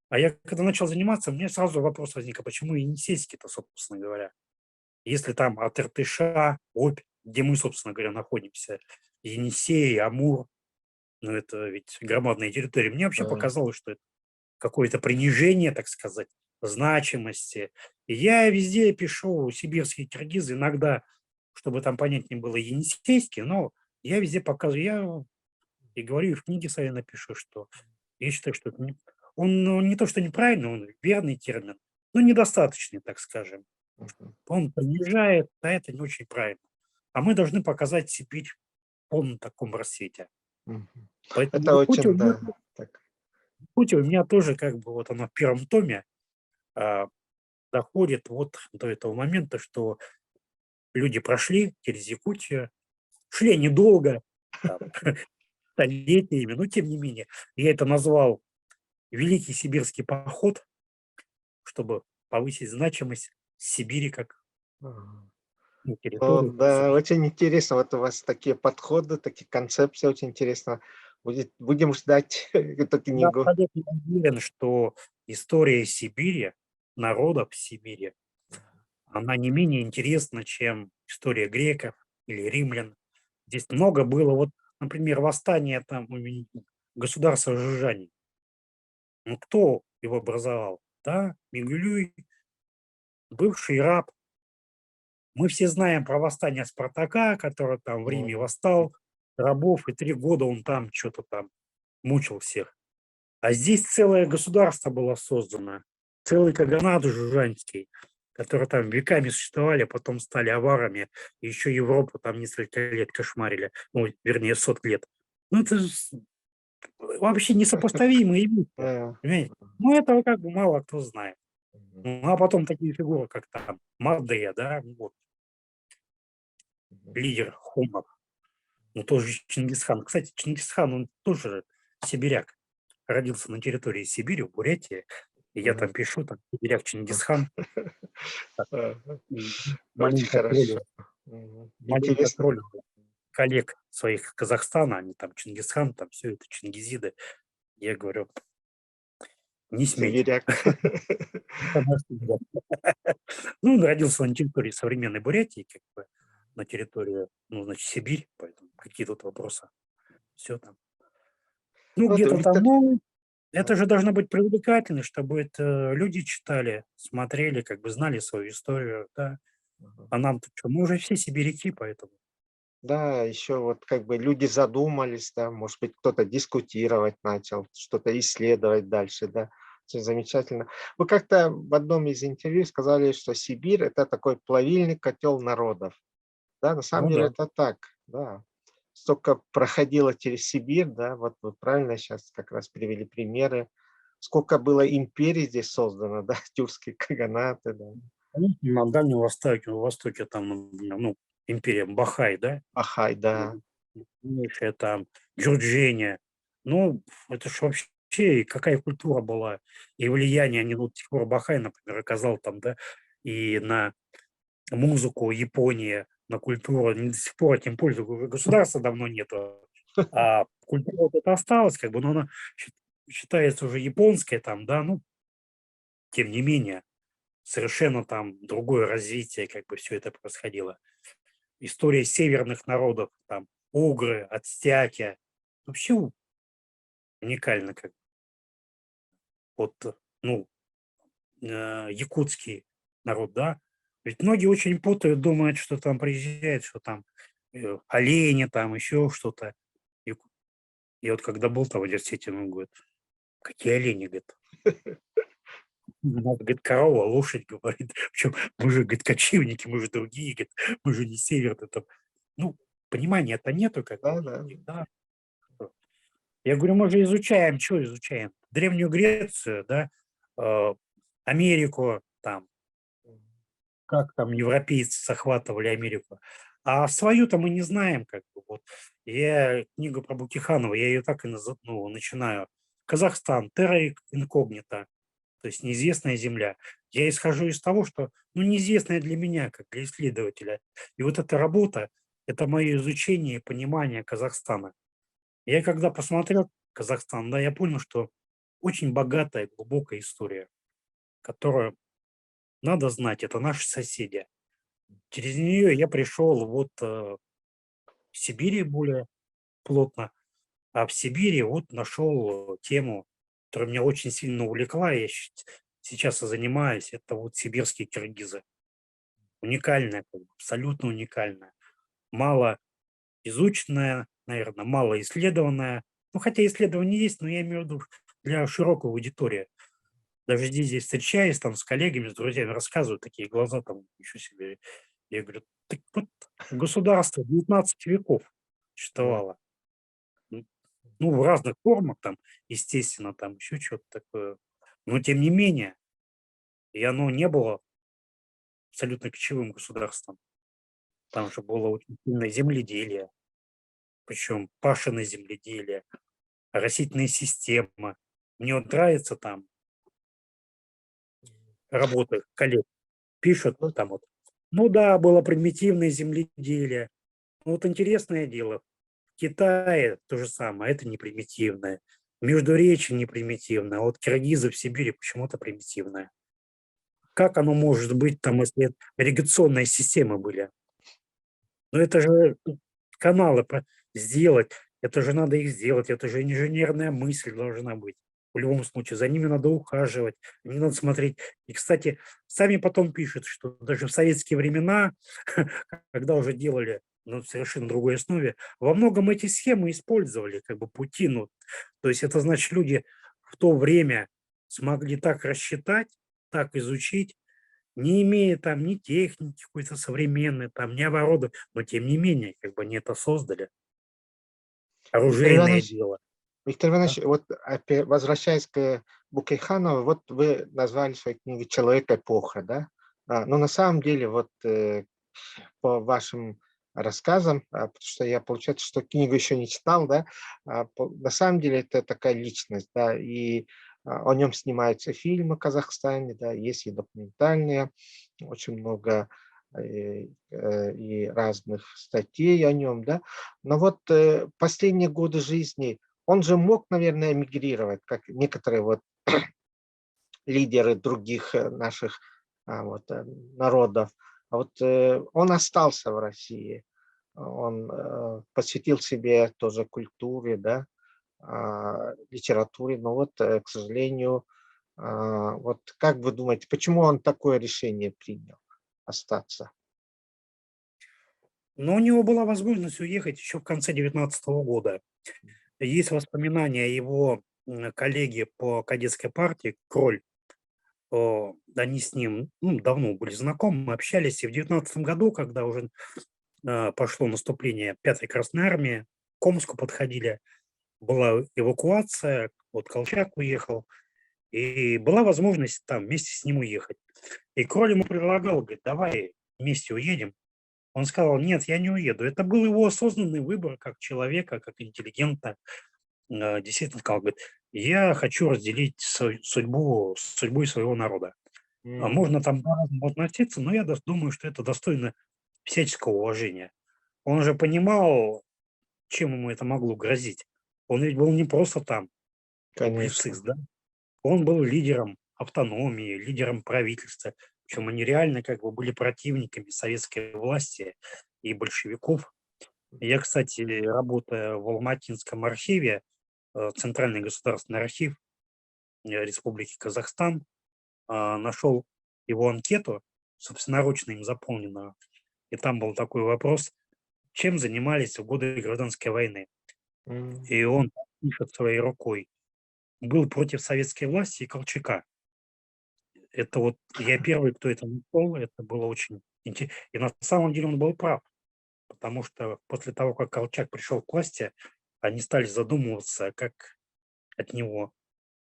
А я когда начал заниматься, у меня сразу вопрос возник, а почему енисейский-то, собственно говоря? Если там от Иртыша, Обь, где мы, собственно говоря, находимся, Енисей, Амур, ну, это ведь громадные территории. Мне вообще Да. показалось, что это какое-то принижение, так сказать, значимости. И я везде пишу сибирские киргизы, иногда, чтобы там понятнее было, енисейский, но я везде показываю, я и говорю, и в книге своей напишу, что я считаю, что это он ну, не то, что неправильный, он верный термин, но недостаточный, так скажем. Мгм. Он понижает, а это не очень правильно. А мы должны показать Сибирь в полном таком рассвете. Мгм. Поэтому Это очень, да, так. Якутия у меня тоже как бы вот она в первом томе а, доходит вот до этого момента, что люди прошли через Якутию, шли недолго, там, столетиями, но тем не менее. Я это назвал Великий Сибирский поход, чтобы повысить значимость Сибири как Ага. ну, Ну территории, как да, субъекта. очень интересно. Вот у вас такие подходы, такие концепции, очень интересно. Будем ждать эту Я книгу. абсолютно уверен, что история Сибири, народов Сибири, она не менее интересна, чем история греков или римлян. Здесь много было, вот, например, восстание там государства Жижани. Ну, кто его образовал? Да, Мигулюй, бывший раб. Мы все знаем про восстание Спартака, который там в Риме М, восстал, рабов, и 3 года он там что-то там мучил всех. А здесь целое государство было создано, целый каганат жужжанский, которые там веками существовали, а потом стали аварами, и еще Европу там несколько лет кошмарили, ну, вернее, 100 лет. Ну, это вообще несопоставимые вещи, э, понимаете? Ну, этого как бы мало кто знает. мгм, Ну, а потом такие фигуры, как там Мадея, да, вот, мгм. лидер хунов, ну, тоже Чингисхан. Кстати, Чингисхан, он тоже сибиряк, родился на территории Сибири, в Бурятии, и я Мгм. там пишу, там, сибиряк Чингисхан, так, Ага. м, Очень маленько хорошо. троллю, Мгм. маленько Интересно. троллю коллег своих Казахстана, они там Чингисхан, там все это чингизиды. Я говорю, не смейте. Сибиряк. Это наш сибиряк. Ну, он родился на территории современной Бурятии, как бы, на территории, ну, значит, Сибирь, поэтому какие тут вопросы, все там. Ну, Вот, где-то там, Виктор. ну, это Да. же должно быть привлекательно, чтобы это люди читали, смотрели, как бы знали свою историю, да. Мгм. А нам-то что, мы уже все сибиряки, поэтому. Да, еще вот как бы люди задумались, да, может быть, кто-то дискутировать начал, что-то исследовать дальше, да. Очень замечательно. Вы как-то в одном из интервью сказали, что Сибирь — это такой плавильный котел народов. Да, на самом Ну деле да. это так, да. Столько проходило через Сибирь, да, вот вы правильно сейчас как раз привели примеры. Сколько было империй здесь создано, да, тюркские каганаты, да, Конечно, на Дальнем Востоке там, например, ну, империя Бахай, да, Ахай, да. крупнейшая там, Джурджения. Ну, это ж вообще какая культура была, и влияние, они, ну, до сих пор Бахай, например, оказал там, да, и на музыку Японии, на культуру, они до сих пор этим пользуются. Государства давно нету, а культура вот эта осталась, как бы, но она считается уже японской там, да, ну, тем не менее, совершенно там другое развитие, как бы все это происходило. История северных народов, там, угры, ацтеки, вообще уникально, как вот, ну, якутский народ, да. Ведь многие очень путают, думают, что там приезжает, что там олени, там еще что-то. И, и вот когда был там в университете, он говорит, какие олени, говорит, У нас, говорит, корова, лошадь, говорит. Причем мы же, говорит, кочевники, мы же другие, говорит, мы же не северные там. Ну, понимания-то нету, как бы, Да, у да. них, да. Я говорю, мы же изучаем, что изучаем? Древнюю Грецию, да, э, Америку, там, как там европейцы захватывали Америку. А свою-то мы не знаем, как бы, вот. Я книгу про Букиханова, я ее так и начинаю. Казахстан, терра инкогнита, то есть неизвестная земля. Я исхожу из того, что, ну, неизвестная для меня, как для исследователя. И вот эта работа, это мое изучение и понимание Казахстана. Я когда посмотрел Казахстан, да, я понял, что очень богатая, глубокая история, которую надо знать. Это наши соседи. Через нее я пришел вот в Сибири более плотно, а в Сибири вот нашел тему, которая меня очень сильно увлекла, я сейчас и занимаюсь, это вот сибирские киргизы. Уникальная, как бы, абсолютно уникальная. Мало изученная, наверное, мало исследованная. Ну, хотя исследования есть, но я имею в виду для широкой аудитории. Даже здесь встречаясь там с коллегами, с друзьями, рассказывают такие глаза там, еще себе. Я говорю, так вот государство 19 веков М, существовало. Ну, в разных формах там, естественно, там еще что-то такое. Но тем не менее, и оно не было абсолютно кочевым государством. Там же было очень сильное земледелие, причем пашенное земледелие, растительная система. Мне вот нравится там работы коллег, пишут ну, там вот. Ну да, было примитивное земледелие. Ну вот интересное дело, в Китае то же самое, это не примитивное. Междуречие не примитивное, а вот киргизы в Сибири почему-то примитивное. Как оно может быть там, если ирригационные системы были? Ну это же каналы сделать, это же надо их сделать, это же инженерная мысль должна быть. В любом случае, за ними надо ухаживать, не надо смотреть. И, кстати, сами потом пишут, что даже в советские времена, когда уже делали на совершенно другой основе, во многом эти схемы использовали, как бы пути. Ну, то есть это значит, люди в то время смогли так рассчитать, так изучить, не имея там ни техники какой-то современной, там, ни оборудования, но тем не менее, как бы они это создали. Виктор Оружейное Иванович, дело. Виктор Да. Иванович, вот возвращаясь к Букейханову, вот вы назвали свою книгу «Человек эпоха», да? Но на самом деле, вот по вашим рассказам, потому что я, получается, что книгу еще не читал, да, на самом деле это такая личность, да, и о нем снимаются фильмы в Казахстане, да, есть и документальные, очень много и разных статей о нем, да. Но вот последние годы жизни он же мог, наверное, эмигрировать, как некоторые вот лидеры других наших вот, народов. А вот он остался в России, он посвятил себе тоже культуре, да, литературе, но вот, к сожалению, вот как вы думаете, почему он такое решение принял остаться? Но у него была возможность уехать еще в конце 19 года. Есть воспоминания его коллеги по кадетской партии, Кроль. Они с ним давно были знакомы, общались. И в 19 году, когда уже пошло наступление 5-й Красной Армии, к Омску подходили, была эвакуация, вот Колчак уехал, и была возможность там вместе с ним уехать. И Кроль ему предлагал, говорит, давай вместе уедем. Он сказал, нет, я не уеду. Это был его осознанный выбор как человека, как интеллигента. Действительно сказал, говорит, я хочу разделить судьбу с судьбой своего народа. М, Можно там по-разному относиться, но я думаю, что это достойно всяческого уважения. Он же понимал, чем ему это могло грозить. Он ведь был не просто там публицист, Конечно. да? Он был лидером автономии, лидером правительства. Причем они реально как бы были противниками советской власти и большевиков. Я, кстати, работая в Алматинском архиве, Центральный государственный архив Республики Казахстан, нашел его анкету, собственноручно им заполненную. И там был такой вопрос, чем занимались в годы гражданской войны. М, И он пишет своей рукой, был против советской власти и Колчака. Это вот я первый, кто это нашел, это было очень интересно. И на самом деле он был прав, потому что после того, как Колчак пришел к власти, они стали задумываться, как от него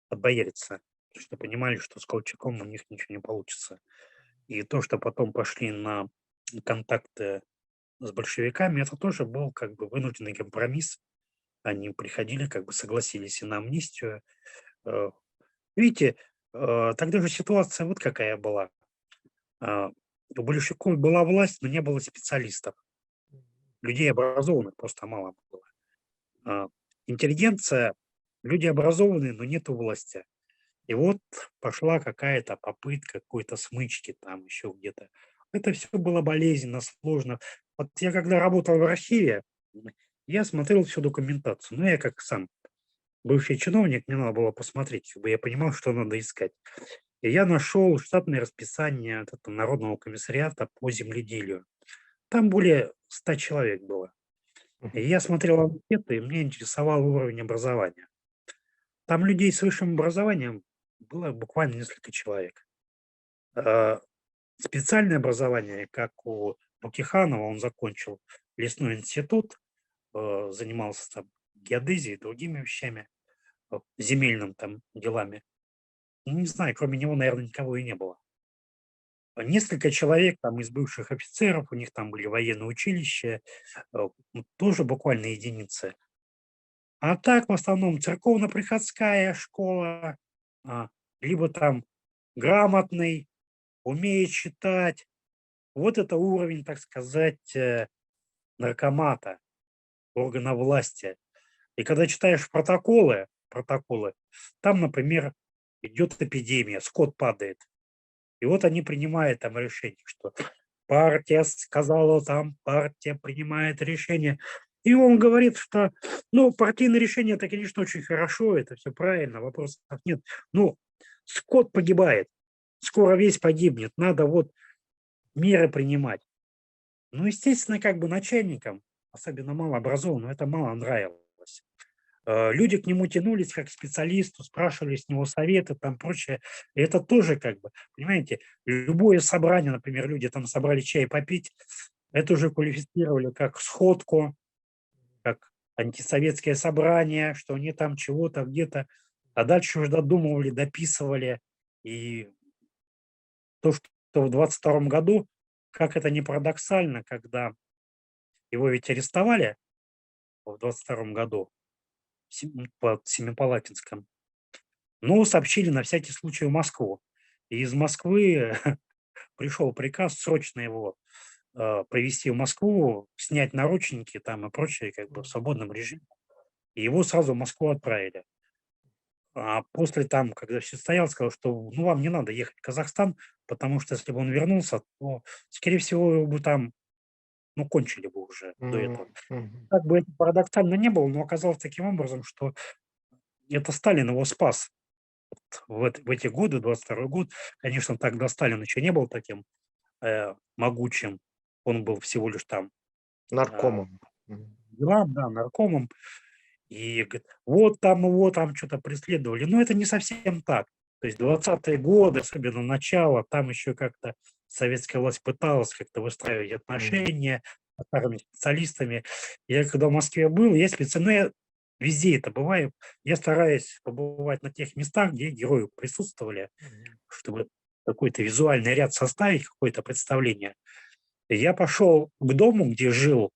отбояриться, потому что понимали, что с Колчаком у них ничего не получится. И то, что потом пошли на контакты с большевиками, это тоже был как бы вынужденный компромисс. Они приходили, как бы согласились и на амнистию. Э, Видите, тогда же ситуация вот какая была. А, У большевиков была власть, но не было специалистов. Людей образованных просто мало было. А, Интеллигенция, люди образованные, но нету власти. И вот пошла какая-то попытка какой-то смычки там еще где-то. Это все было болезненно, сложно. Вот я когда работал в архиве, я смотрел всю документацию. Ну, я как сам бывший чиновник, мне надо было посмотреть, чтобы я понимал, что надо искать. И я нашел штатное расписание вот этого Народного комиссариата по земледелию. Там более 100 человек было. И Мгм. я смотрел анкеты, и меня интересовал уровень образования. Там людей с высшим образованием было буквально несколько человек. А, Специальное образование, как у Букиханова, он закончил лесной институт, занимался там геодезией и другими вещами, земельным там делами. И не знаю, кроме него, наверное, никого и не было. Несколько человек там из бывших офицеров, у них там были военные училища, тоже буквально единицы. А так в основном церковно-приходская школа, а, либо там грамотный, умеет читать. Вот это уровень, так сказать, наркомата, органа власти. И когда читаешь протоколы, там, например, идет эпидемия, скот падает. И вот они принимают там решение, что партия сказала там, партия принимает решение. И он говорит, что, ну, партийные решения, это, конечно, очень хорошо, это все правильно, вопросов нет. Но скот погибает, скоро весь погибнет, надо вот меры принимать. Ну, естественно, как бы начальникам, особенно малообразованным, это мало нравилось. Люди к нему тянулись как к специалисту, спрашивали с него советы, там прочее. И это тоже как бы, понимаете, любое собрание, например, люди там собрали чай попить, это уже квалифицировали как сходку, как антисоветское собрание, что они там чего-то где-то, а дальше уже додумывали, дописывали. И то, что в 22 году, как это не парадоксально, когда его ведь арестовали в 22 году под Семипалатинском, но сообщили на всякий случай в Москву. И из Москвы пришел приказ срочно его привезти в Москву, снять наручники там и прочее, как бы в свободном режиме. И его сразу в Москву отправили. А после там, когда все стоял, сказал, что ну вам не надо ехать в Казахстан, потому что если бы он вернулся, то, скорее всего, его бы там, ну, кончили бы уже до этого. Мгм. Как бы это парадоксально не было, но оказалось таким образом, что это Сталин его спас в эти годы, 22 год. Конечно, тогда Сталин еще не был таким могучим. Он был всего лишь там э, Наркомом. Мгм. делам, да, наркомом. И говорит, вот там его там что-то преследовали. Но это не совсем так. То есть 20-е годы, особенно начало, там еще как-то советская власть пыталась как-то выстраивать Мгм. отношения с старыми специалистами. Я когда в Москве был, я специально, я везде это бываю, я стараюсь побывать на тех местах, где герои присутствовали, чтобы какой-то визуальный ряд составить, какое-то представление. И я пошел к дому, где жил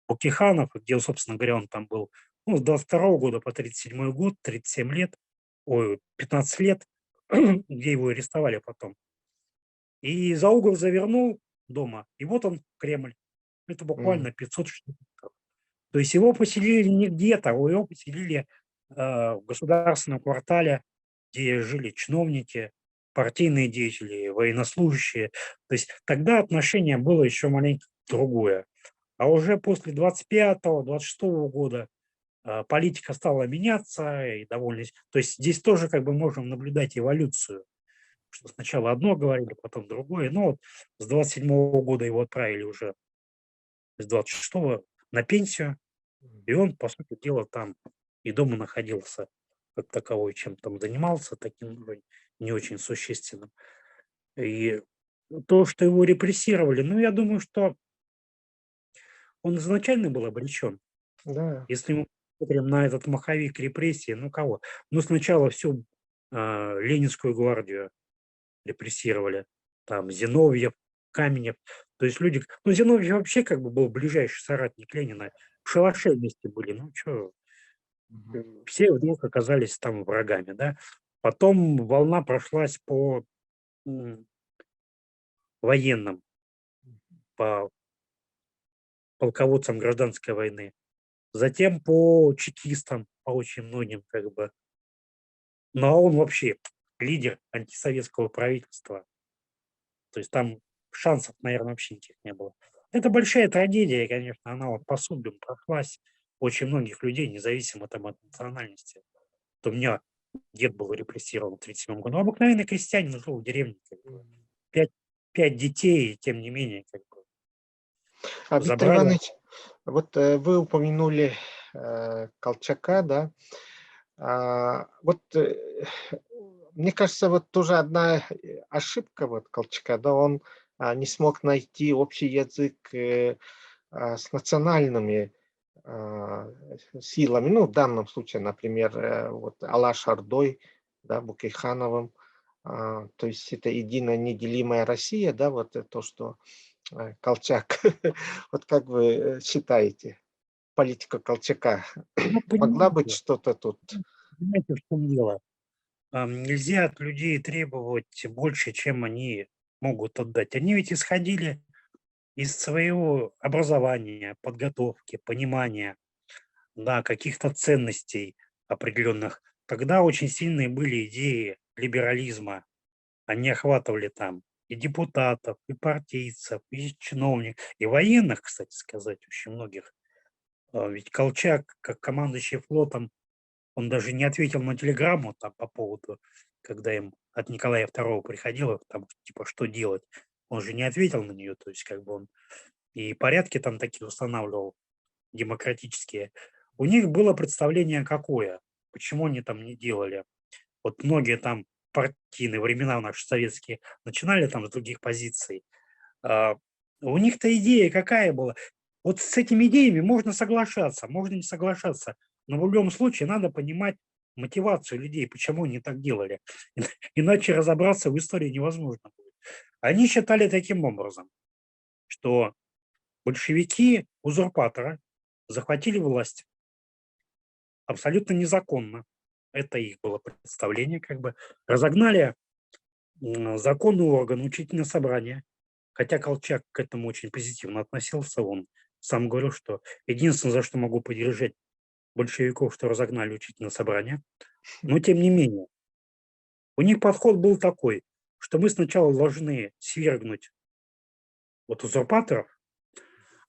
Букиханов, где, собственно говоря, он там был, ну, с 22 года по 37 год, 37 лет, ой, 15 лет, где его арестовали потом. И за угол завернул дома, и вот он, Кремль. Это Мгм. буквально 500 метров. То есть его поселили не где-то, его поселили в государственном квартале, где жили чиновники, партийные деятели, военнослужащие. То есть тогда отношение было еще маленько другое. А уже после 25-26 года политика стала меняться и довольно... То есть здесь тоже как бы можем наблюдать эволюцию, что сначала одно говорили, потом другое. Но вот с 27 года его отправили уже с 26 на пенсию, и он, по сути дела, там и дома находился как таковой, чем там занимался, таким уже не очень существенным. И то, что его репрессировали, ну, я думаю, что он изначально был обречен. Да. Если мы посмотрим на этот маховик репрессий, ну, кого? Ну, сначала всю, Ленинскую гвардию репрессировали, там Зиновьев, Каменев. То есть люди ну, Зиновьев вообще как бы был ближайший соратник Ленина. В шалаше вместе были. Ну, чё, Мгм. все вдруг оказались там врагами, да. Потом волна прошлась по, м, военным, по полководцам гражданской войны, затем по чекистам, по очень многим как бы. Ну, а он вообще лидер антисоветского правительства. То есть там шансов, наверное, вообще никаких не было. Это большая трагедия, конечно, она вот по судьбам прошлась очень многих людей, независимо там от национальности. Вот у меня дед был репрессирован в 1937 году. Обыкновенный крестьянин жил в деревне, как бы. Мгм. 5, 5 детей, и тем не менее, как бы, А Виктор забрали. Иванович, вот вы упомянули Колчака, да? Вот мне кажется, вот тоже одна ошибка вот Колчака, да, он не смог найти общий язык с национальными а, силами, ну, в данном случае, например, вот Алаш Ордой, да, Букейхановым, то есть это единая неделимая Россия, да, вот то, что Колчак, вот как вы считаете, политика Колчака Ну, могла быть понимаете, что-то тут? понимаете, в чем дело? Нельзя от людей требовать больше, чем они могут отдать. Они ведь исходили из своего образования, подготовки, понимания, да, каких-то ценностей определенных. Тогда очень сильные были идеи либерализма. Они охватывали там и депутатов, и партийцев, и чиновников, и военных, кстати сказать, очень многих. Ведь Колчак, как командующий флотом, он даже не ответил на телеграмму там по поводу, когда им от Николая II приходило, там, типа, что делать. Он же не ответил на нее, то есть как бы он и порядки там такие устанавливал демократические. У них было представление какое, почему они там не делали. Вот многие там партийные времена наши советские начинали там с других позиций. А, у них-то идея какая была? Вот с этими идеями можно соглашаться, можно не соглашаться, но в любом случае надо понимать мотивацию людей, почему они так делали. Иначе разобраться в истории невозможно будет. Они считали таким образом, что большевики узурпаторы захватили власть абсолютно незаконно. Это их было представление, как бы. Разогнали законный орган, учительное собрание. Хотя Колчак к этому очень позитивно относился. Он сам говорил, что единственное, за что могу поддержать большевиков, что разогнали учительное собрание. Но тем не менее, у них подход был такой, что мы сначала должны свергнуть вот узурпаторов,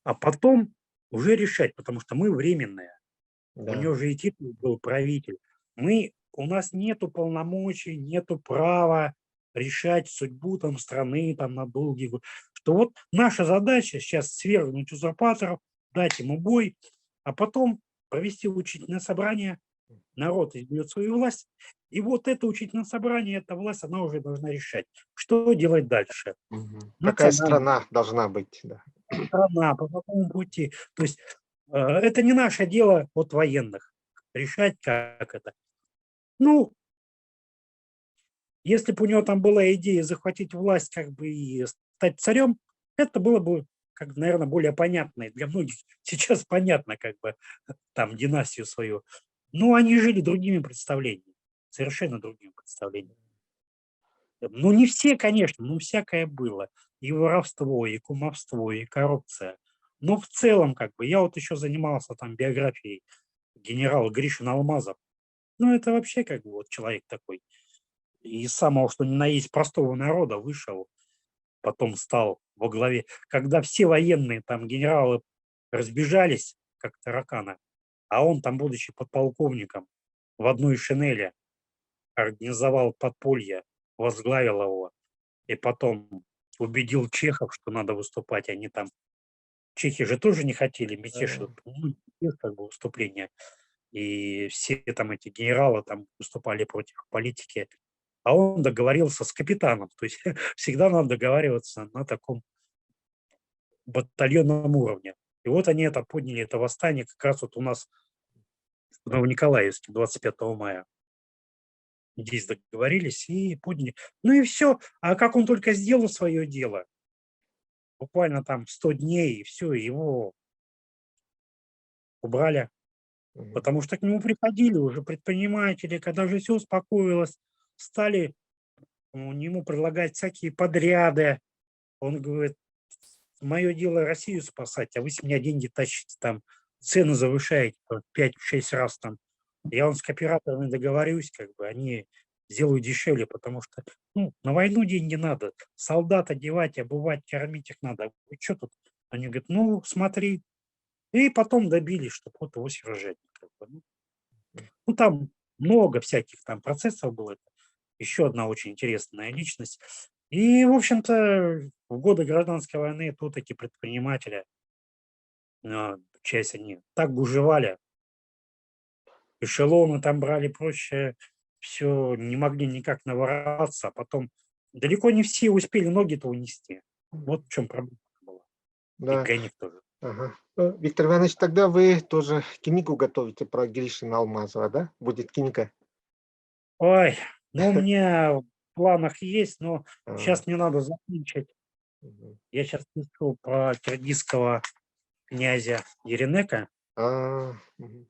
а потом уже решать, потому что мы временные. У него Да. же и титул был правитель. У нас нету полномочий, нету права решать судьбу там страны там на долгие годы. Что вот наша задача сейчас свергнуть узурпаторов, дать ему бой, а потом провести учительное собрание, народ изберет свою власть, и вот это учительное собрание, эта власть, она уже должна решать, что делать дальше. Мгм. Какая Национальная страна должна быть, да. страна, по какому пути. То есть это не наше дело от военных решать, как это. Ну, если бы у него там была идея захватить власть как бы и стать царем, это было бы, как, наверное, более понятно. И для многих сейчас понятно, как бы, там, династию свою. Но они жили другими представлениями, совершенно другими представлениями. Ну, не все, конечно, ну, всякое было. И воровство, и кумовство, и коррупция. Но в целом, как бы, я вот еще занимался там биографией генерала Гришина Алмазов. Ну, это вообще как бы вот человек такой из самого что ни на есть простого народа вышел, потом стал во главе. Когда все военные там генералы разбежались, как тараканы, а он там, будучи подполковником, в одной шинели организовал подполье, возглавил его, и потом убедил чехов, что надо выступать. Они там, чехи же тоже не хотели мятеж, Да. ну, как бы выступления. И все там эти генералы там выступали против политики. а он договорился с капитаном. То есть всегда надо договариваться на таком батальонном уровне. И вот они это подняли, это восстание как раз вот у нас в Новониколаевске 25 мая. Здесь договорились и подняли. Ну и все. А как он только сделал свое дело, буквально там 100 дней, и все, его убрали. Мгм. Потому что к нему приходили уже предприниматели, когда уже все успокоилось, стали ему предлагать всякие подряды. Он говорит: мое дело Россию спасать, а вы с меня деньги тащите, там цены завышаете в 5-6 раз там. Я вам с кооператорами договорюсь, как бы они сделают дешевле, потому что на войну деньги надо, солдат одевать, обувать, кормить их надо. Вы что тут? Они говорят: ну, смотри. И потом добились, чтобы вот его свержать. Как бы. Ну, там много всяких там процессов было. Еще одна очень интересная личность. И, в общем-то, в годы гражданской войны тут эти предприниматели, часть они так гужевали, эшелоны там брали проще, все, не могли никак навороваться, а потом далеко не все успели ноги-то унести. Вот в чем проблема была. И Да, для них тоже. ага. Виктор Иванович, тогда вы тоже книгу готовите про Гришина Алмазова, да? Будет книга. Ой, ну у меня в планах есть, но А, сейчас мне надо закончить. мгм. Я сейчас пишу про киргизского князя Еренека. Мгм.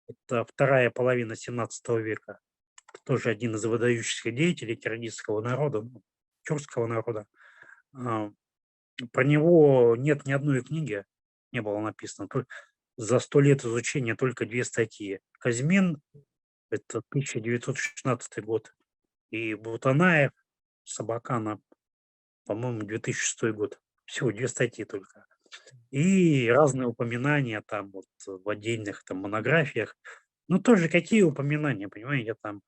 Это вторая половина 17 века. Тоже один из выдающихся деятелей киргизского народа, тюркского народа. А, Про него нет ни одной книги, не было написано. За 100 лет изучения только 2 статьи. Казьмин, это 1916 год, и Бутанаев, Собакана, по-моему, 2006 год. Всего 2 статьи только. И разные упоминания там вот в отдельных там монографиях. Ну, тоже какие упоминания, понимаете, там,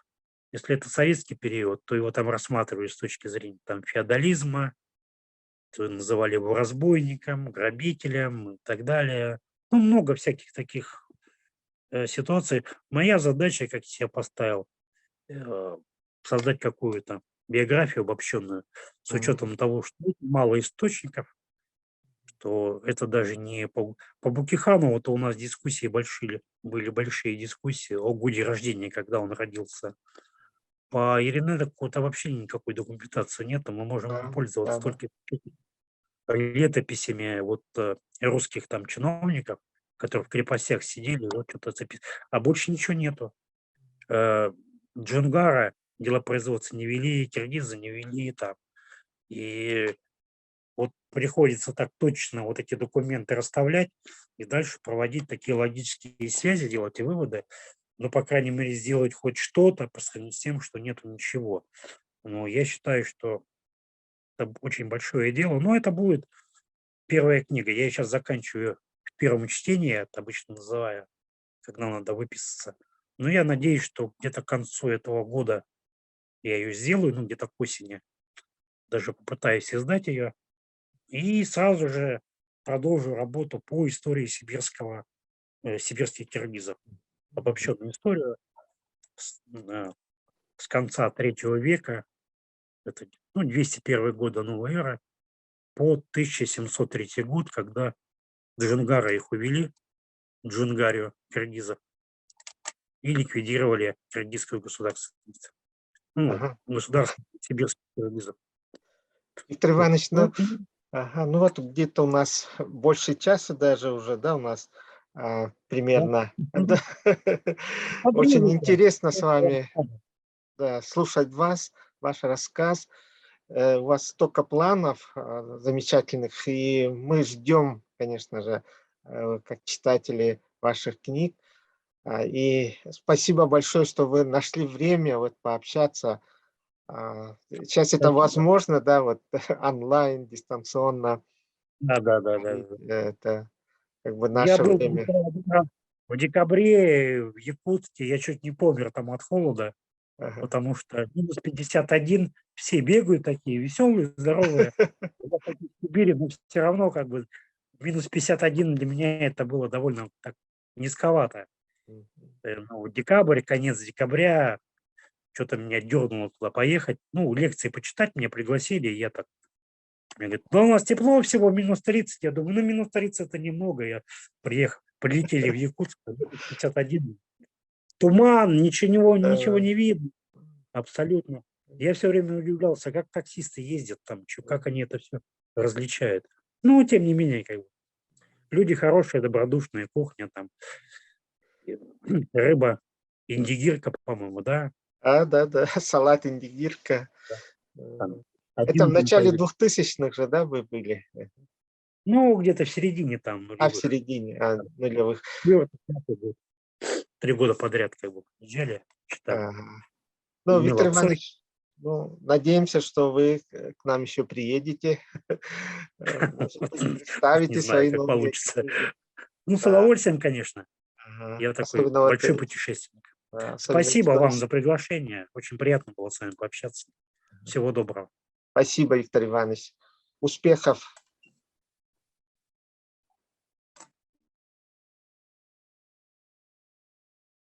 если это советский период, то его там рассматривали с точки зрения там феодализма, то называли его разбойником, грабителем и так далее. Ну, много всяких таких ситуаций. Моя задача, как я себе поставил, э, создать какую-то биографию обобщенную с Мгм. учетом того, что мало источников, что это даже не по Букиханову-то у нас дискуссии большие, были большие дискуссии о годе рождения, когда он родился. По Еринеку-то вообще никакой документации нет, мы можем Да, пользоваться да, да. только летописями вот русских там чиновников, которые в крепостях сидели, вот что-то а больше ничего нету. Э, Джунгара делопроизводства не вели, киргизы не вели там. И вот приходится так точно вот эти документы расставлять и дальше проводить такие логические связи, делать и выводы, но, по крайней мере, сделать хоть что-то по сравнению с тем, что нету ничего. Но я считаю, что это очень большое дело, но это будет первая книга. Я сейчас заканчиваю в первом чтении, это обычно называю, когда надо выписаться. Но я надеюсь, что где-то к концу этого года я ее сделаю, ну, где-то к осени. Даже попытаюсь издать ее. И сразу же продолжу работу по истории сибирских киргизов. Мгм. Обобщенную историю с конца третьего века, это 201 год до новой эры, по 1703 год, когда джунгары их увели, Джунгарию киргизов, и ликвидировали киргизскую государственность. Ага. Государство сибирских киргизов. Виктор Вот. Иванович, ну, ага, ну вот где-то у нас больше часа даже уже, да, у нас Да. примерно. Да. Мгм. Очень Подумайте. интересно с вами, да, слушать вас, ваш рассказ. У вас столько планов замечательных, и мы ждем, конечно же, как читатели ваших книг. И спасибо большое, что вы нашли время вот пообщаться. Сейчас это Спасибо. возможно, да, вот онлайн, дистанционно. Да, да, да, да. И это как бы Я наше был время. в декабре в Якутске, я чуть не помер там от холода, Ага. потому что -51, все бегают такие веселые, здоровые. Я хочу в Сибири, но все равно как бы -51 для меня это было довольно так низковато. Мгм. Ну, вот декабрь, конец декабря, что-то меня дернуло туда поехать. Ну, лекции почитать меня пригласили, и я так... Мне говорят, да у нас тепло всего, минус 30. Я думаю, ну, минус 30 это немного. Я прилетели в Якутск, 51. Туман, ничего не видно. Абсолютно. Я все время удивлялся, как таксисты ездят там, как они это все различают. Ну, тем не менее, как бы, люди хорошие, добродушные, кухня там, рыба, индигирка, по-моему, да. Да, салат индигирка. Там Это в один день начале поели. 2000-х же, да, вы были? Ну, где-то в середине там А, в нулевых. середине, нулевых. 4-5 год. 3 года подряд как бы приезжали, читали. Ага. Ну, Имел Виктор обзор. Иванович, ну, надеемся, что вы к нам еще приедете, может быть, Не представите знаю, свои как новые получится. книги. Ну, с Да, удовольствием, конечно. ага. Я такой Особенно вот, большой путешественник. особенно Спасибо вам за исторические. приглашение. Очень приятно было с вами пообщаться. Всего доброго. Спасибо, Виктор Иванович. Успехов